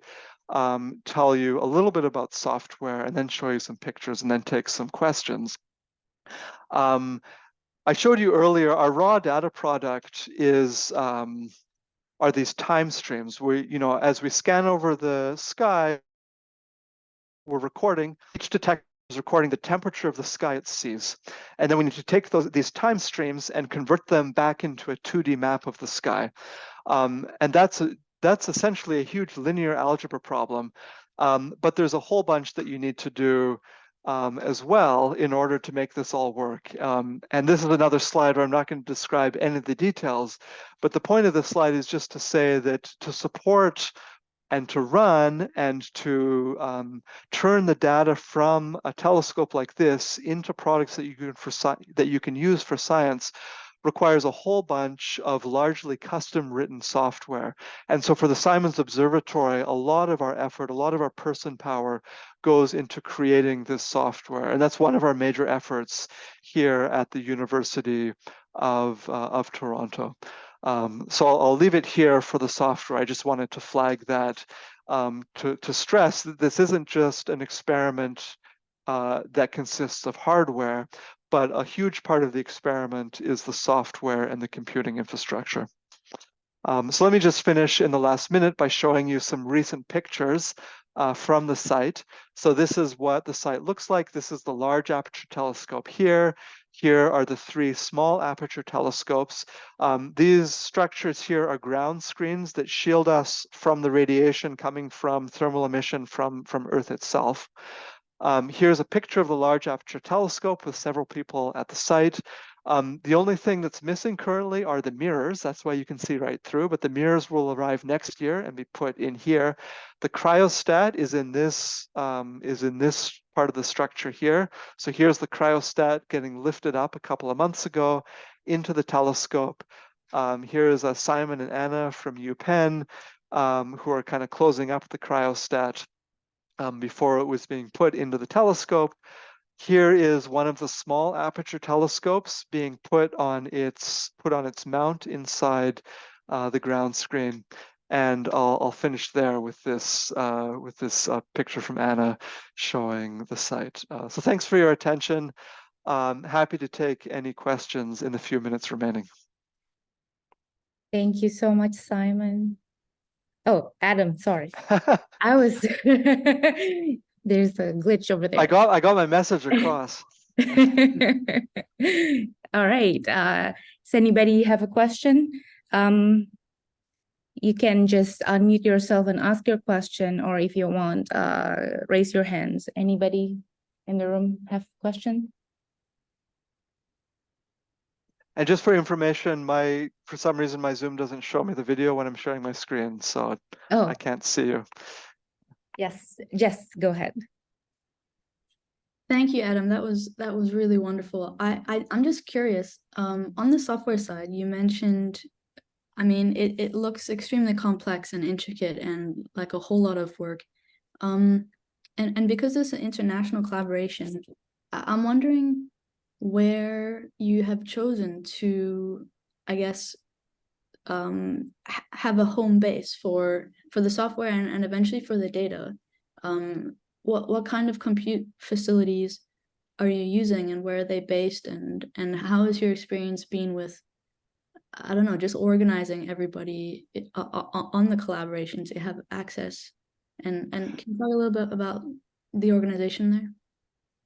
tell you a little bit about software and then show you some pictures and then take some questions. I showed you earlier, our raw data product are these time streams. As we scan over the sky, we're recording, each detector is recording the temperature of the sky it sees. And then we need to take these time streams and convert them back into a 2D map of the sky. And that's essentially a huge linear algebra problem. But there's a whole bunch that you need to do as well in order to make this all work. And this is another slide where I'm not going to describe any of the details, but the point of the slide is just to say that to support and to run and to turn the data from a telescope like this into products that you can use for science requires a whole bunch of largely custom written software. And so for the Simons Observatory, a lot of our effort, a lot of our person power goes into creating this software. And that's one of our major efforts here at the University of Toronto. So I'll leave it here for the software. I just wanted to flag that to stress that this isn't just an experiment that consists of hardware, but a huge part of the experiment is the software and the computing infrastructure. So let me just finish in the last minute by showing you some recent pictures from the site. So this is what the site looks like. This is the large aperture telescope here. Here are the 3 small aperture telescopes. These structures here are ground screens that shield us from the radiation coming from thermal emission from Earth itself. Here's a picture of the large aperture telescope with several people at the site. The only thing that's missing currently are the mirrors. That's why you can see right through, but the mirrors will arrive next year and be put in here. The cryostat is in this part of the structure here. So here's the cryostat getting lifted up a couple of months ago into the telescope. Here's Simon and Anna from UPenn who are kind of closing up the cryostat before it was being put into the telescope. Here is one of the small aperture telescopes being put on its mount inside the ground screen, and I'll finish there with this picture from Anna showing the site. So thanks for your attention. Happy to take any questions in the few minutes remaining. Thank you so much, Simon. Oh, Adam, sorry. I was there's a glitch over there. I got my message across. All right. Does anybody have a question? You can just unmute yourself and ask your question, or if you want, raise your hands. Anybody in the room have a question? And just for information, for some reason my Zoom doesn't show me the video when I'm sharing my screen, so I can't see you. Yes, Jess, go ahead. Thank you, Adam. That was really wonderful. I'm just curious. On the software side, you mentioned, I mean, it looks extremely complex and intricate and like a whole lot of work. And because it's an international collaboration, I'm wondering where you have chosen to, I guess, have a home base for the software and eventually for the data. What kind of compute facilities are you using and where are they based, and how has your experience been with, I don't know, just organizing everybody on the collaboration to have access, and can you talk a little bit about the organization there?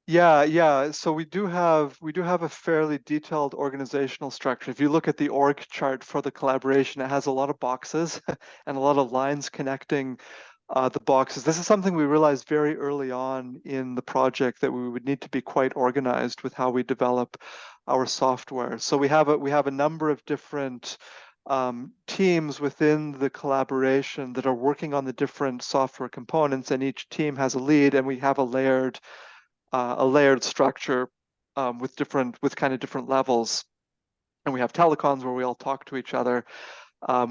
Yeah. So we do have a fairly detailed organizational structure. If you look at the org chart for the collaboration, it has a lot of boxes and a lot of lines connecting the boxes. This is something we realized very early on in the project, that we would need to be quite organized with how we develop our software. So we have a number of different teams within the collaboration that are working on the different software components, and each team has a lead, and we have a layered structure with kind of different levels. And we have telecons where we all talk to each other.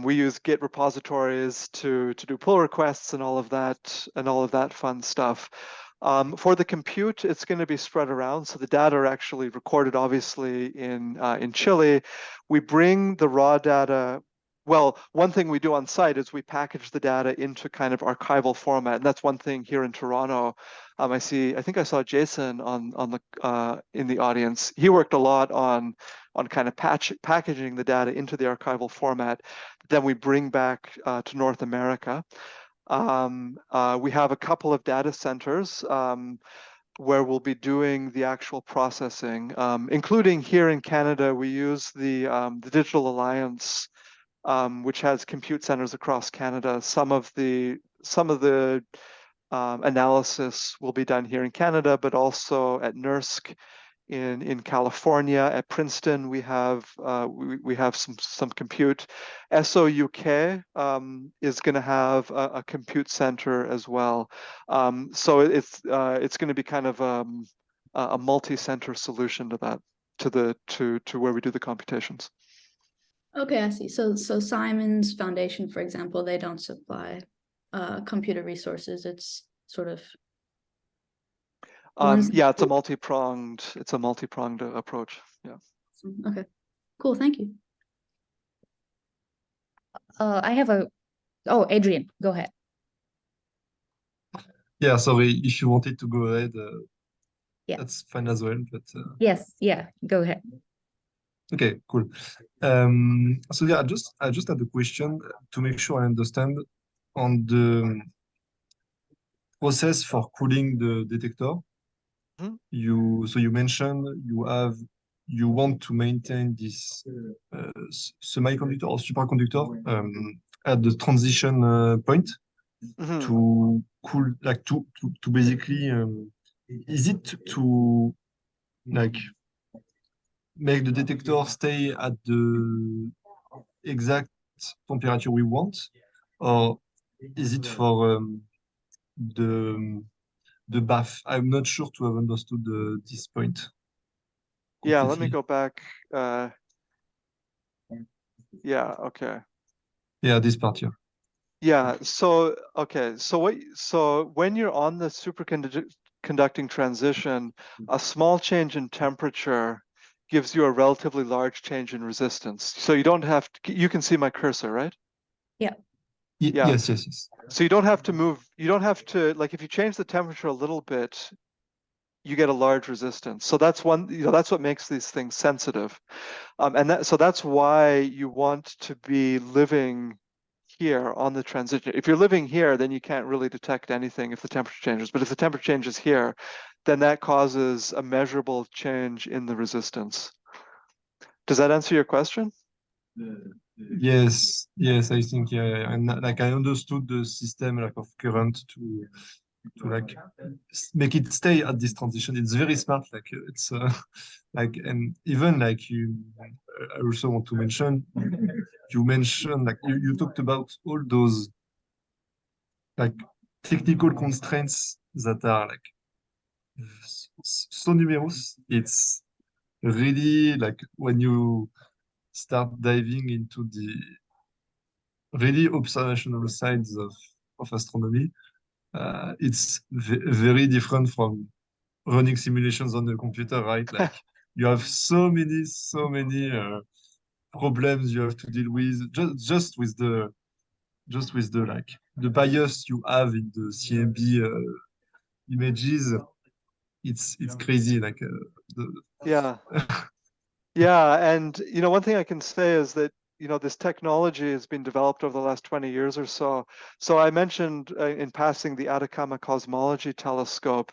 We use Git repositories to do pull requests and all of that fun stuff. For the compute, it's going to be spread around. So the data are actually recorded, obviously, in Chile. We bring the raw data. Well, one thing we do on site is we package the data into kind of archival format, and that's one thing here in Toronto. I think I saw Jason in the audience. He worked a lot on kind of packaging the data into the archival format. Then we bring back to North America. We have a couple of data centers where we'll be doing the actual processing, including here in Canada. We use the Digital Alliance, which has compute centers across Canada. Some of the analysis will be done here in Canada, but also at NERSC in California. At Princeton, we have some compute. SOUK is going to have a compute center as well. So it's going to be kind of a multi-center solution to that, to where we do the computations. Okay, I see. So Simon's Foundation, for example, they don't supply computer resources. It's sort of yeah, it's a multi-pronged approach. Yeah. Okay, cool. Thank you. Adrian, go ahead. Yeah, sorry, if you wanted to go ahead, Yeah. that's fine as well. But Yes, yeah, go ahead. okay, cool. So yeah, I just had a question to make sure I understand on the process for cooling the detector. Mhm. You mentioned you want to maintain this semiconductor or superconductor at the transition point Mhm. to cool, like to basically is it to like make the detector stay at the exact temperature we want, or is it for the bath? I'm not sure to have understood this point Yeah, let me completely. go back. Yeah, okay. Yeah, this part here. Yeah, so okay, so when you're on the superconducting transition, a small change in temperature gives you a relatively large change in resistance. So you don't have to, you can see my cursor, right? Yeah. Yeah. Yes, yes, yes. So you don't have to move, you don't have to, like, if you change the temperature a little bit, you get a large resistance. So that's that's what makes these things sensitive. So that's why you want to be living here on the transition. If you're living here, then you can't really detect anything if the temperature changes. But if the temperature changes here, then that causes a measurable change in the resistance. Does that answer your question? Yes, yes, I think yeah, and like I understood the system like of current to like make it stay at this transition. It's very smart. Like it's like, and even like I also want to mention you mentioned like you talked about all those like technical constraints that are like so numerous. It's really like when you start diving into the really observational sides of astronomy, it's very different from running simulations on the computer, right? Like you have so many problems you have to deal with just with the like the bias you have in the CMB images. It's crazy. Like Yeah. Yeah, and one thing I can say is that this technology has been developed over the last 20 years or so. So I mentioned in passing the Atacama Cosmology Telescope.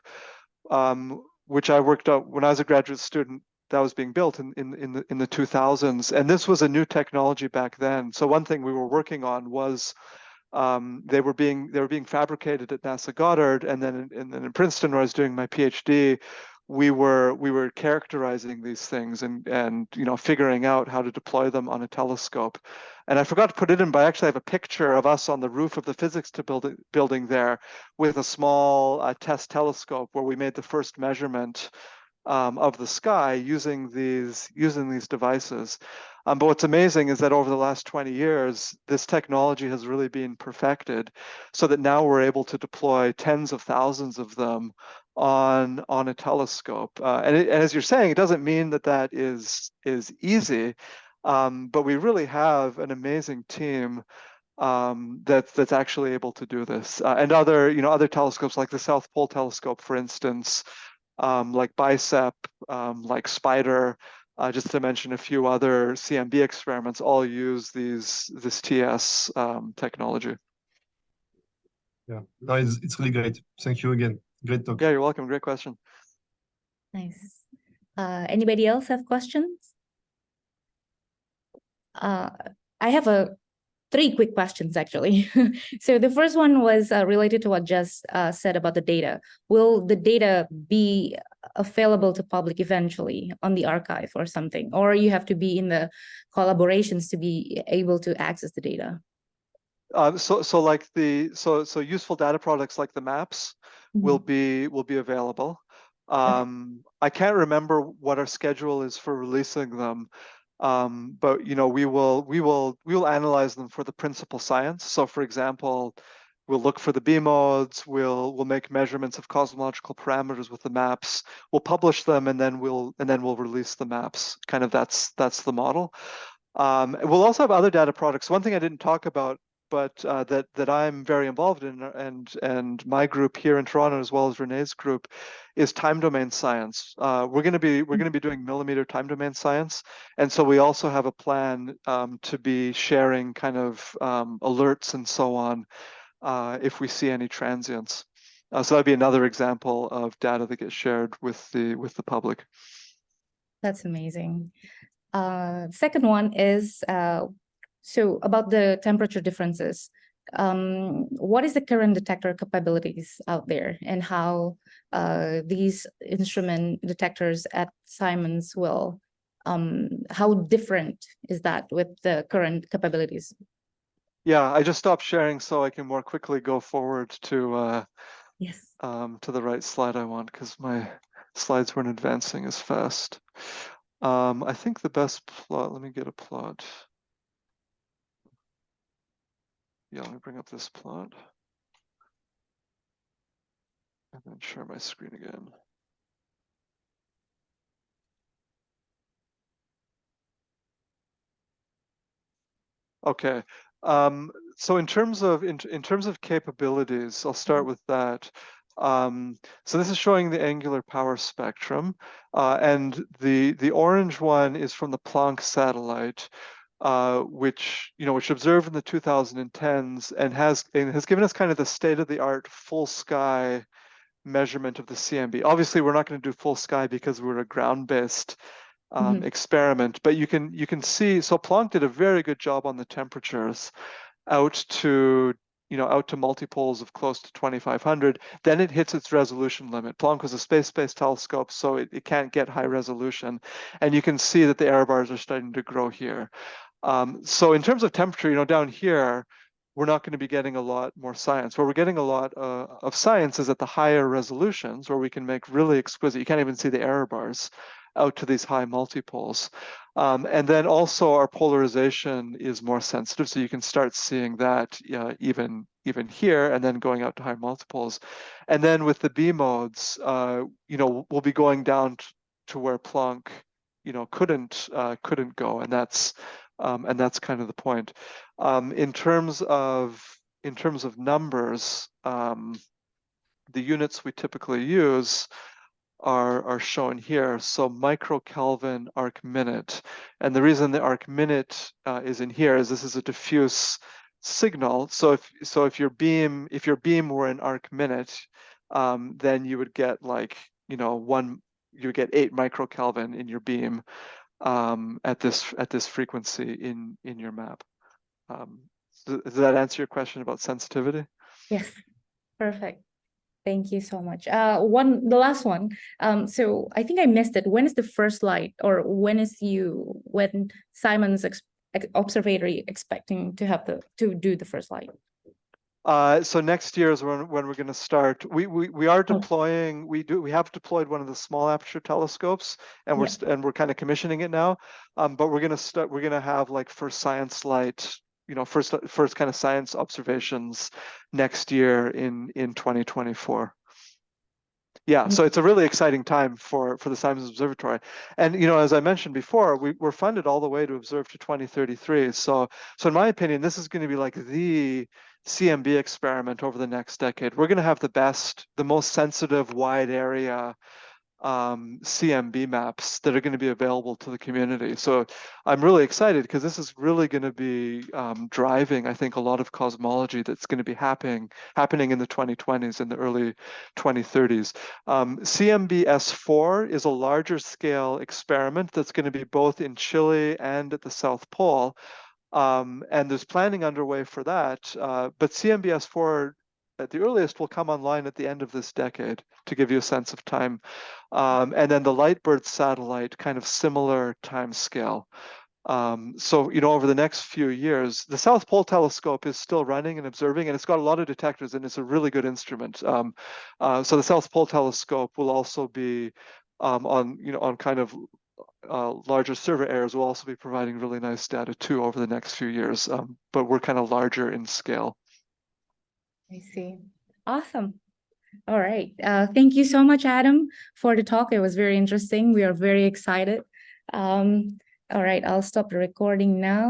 which I worked on when I was a graduate student. That was being built in the 2000s, and this was a new technology back then. So one thing we were working on was they were being fabricated at NASA Goddard, and then in Princeton, where I was doing my PhD, we were characterizing these things and figuring out how to deploy them on a telescope. And I forgot to put it in, but I actually have a picture of us on the roof of the physics building there with a small test telescope where we made the first measurement of the sky using these devices. But what's amazing is that over the last 20 years, this technology has really been perfected, so that now we're able to deploy tens of thousands of them on a telescope. And as you're saying, it doesn't mean that is easy, but we really have an amazing team that's actually able to do this. And other telescopes like the South Pole Telescope, for instance, like BICEP, like SPIDER, just to mention a few other CMB experiments, all use this TS technology. Yeah, no, it's really great. Thank you again. Great talk. Yeah, you're welcome. Great question. Nice. Anybody else have questions? I have three quick questions, actually. So the first one was related to what Jess said about the data. Will the data be available to public eventually on the archive or something? Or you have to be in the collaborations to be able to access the data? So useful data products like the maps will be available. I can't remember what our schedule is for releasing them. But we will analyze them for the principal science. So for example, we'll look for the B modes, we'll make measurements of cosmological parameters with the maps, we'll publish them, and then we'll release the maps. Kind of that's the model. We'll also have other data products. One thing I didn't talk about, but that I'm very involved in, and my group here in Toronto, as well as Renee's group, is time domain science. We're going to be doing millimeter time domain science, and so we also have a plan to be sharing kind of alerts and so on if we see any transients. So that'd be another example of data that gets shared with the public. That's amazing. Second one is so about the temperature differences. What is the current detector capabilities out there, and how these instrument detectors at Simons will, how different is that with the current capabilities? Yeah, I just stopped sharing so I can more quickly go forward to Yes. to the right slide I want, because my slides weren't advancing as fast. I think the best plot, let me get a plot. Yeah, let me bring up this plot. And then share my screen again. Okay. So in terms of capabilities, I'll start with that. So this is showing the angular power spectrum, and the orange one is from the Planck satellite, which observed in the 2010s and has given us kind of the state-of-the-art full sky measurement of the CMB. Obviously, we're not going to do full sky because we're a ground-based experiment, but you can see. So Planck did a very good job on the temperatures out to multiples of close to 2500. Then it hits its resolution limit. Planck was a space-based telescope, so it can't get high resolution, and you can see that the error bars are starting to grow here. So in terms of temperature, down here, we're not going to be getting a lot more science. Where we're getting a lot of science is at the higher resolutions, where we can make really exquisite, you can't even see the error bars out to these high multipoles. And then also our polarization is more sensitive, so you can start seeing that even here, and then going out to high multipoles. And then with the B modes, we'll be going down to where Planck, couldn't go, and that's kind of the point. In terms of numbers, the units we typically use are shown here. So microkelvin arc minute, and the reason the arc minute is in here is this is a diffuse signal. So if your beam were an arc minute, then you would get like you know, you get 8 microkelvin in your beam at this frequency in your map. Does that answer your question about sensitivity? Yes, perfect. Thank you so much. The last one. So I think I missed it. When is the first light, or when Simon's observatory expecting to do the first light? So next year is when we're going to start. We are deploying. We have deployed one of the small aperture telescopes, and we're kind of commissioning it now. But we're going to start. We're going to have like first science light. You know, first kind of science observations next year in 2024. Yeah, so it's a really exciting time for the Simons Observatory. And, you know, as I mentioned before, we're funded all the way to observe to 2033. So in my opinion, this is going to be like the CMB experiment over the next decade. We're going to have the most sensitive, wide area CMB maps that are going to be available to the community. So I'm really excited because this is really going to be driving, I think, a lot of cosmology that's going to be happening in the 2020s and the early 2030s. CMB S4 is a larger scale experiment that's going to be both in Chile and at the South Pole. And there's planning underway for that. But CMB S4 at the earliest will come online at the end of this decade, to give you a sense of time. And then the Lightbird satellite, kind of similar time scale. So, you know, over the next few years, the South Pole telescope is still running and observing, and it's got a lot of detectors, and it's a really good instrument. So the South Pole telescope will also be on kind of larger server areas, will also be providing really nice data too over the next few years. But we're kind of larger in scale. I see. Awesome. All right. Thank you so much, Adam, for the talk. It was very interesting. We are very excited. All right, I'll stop the recording now.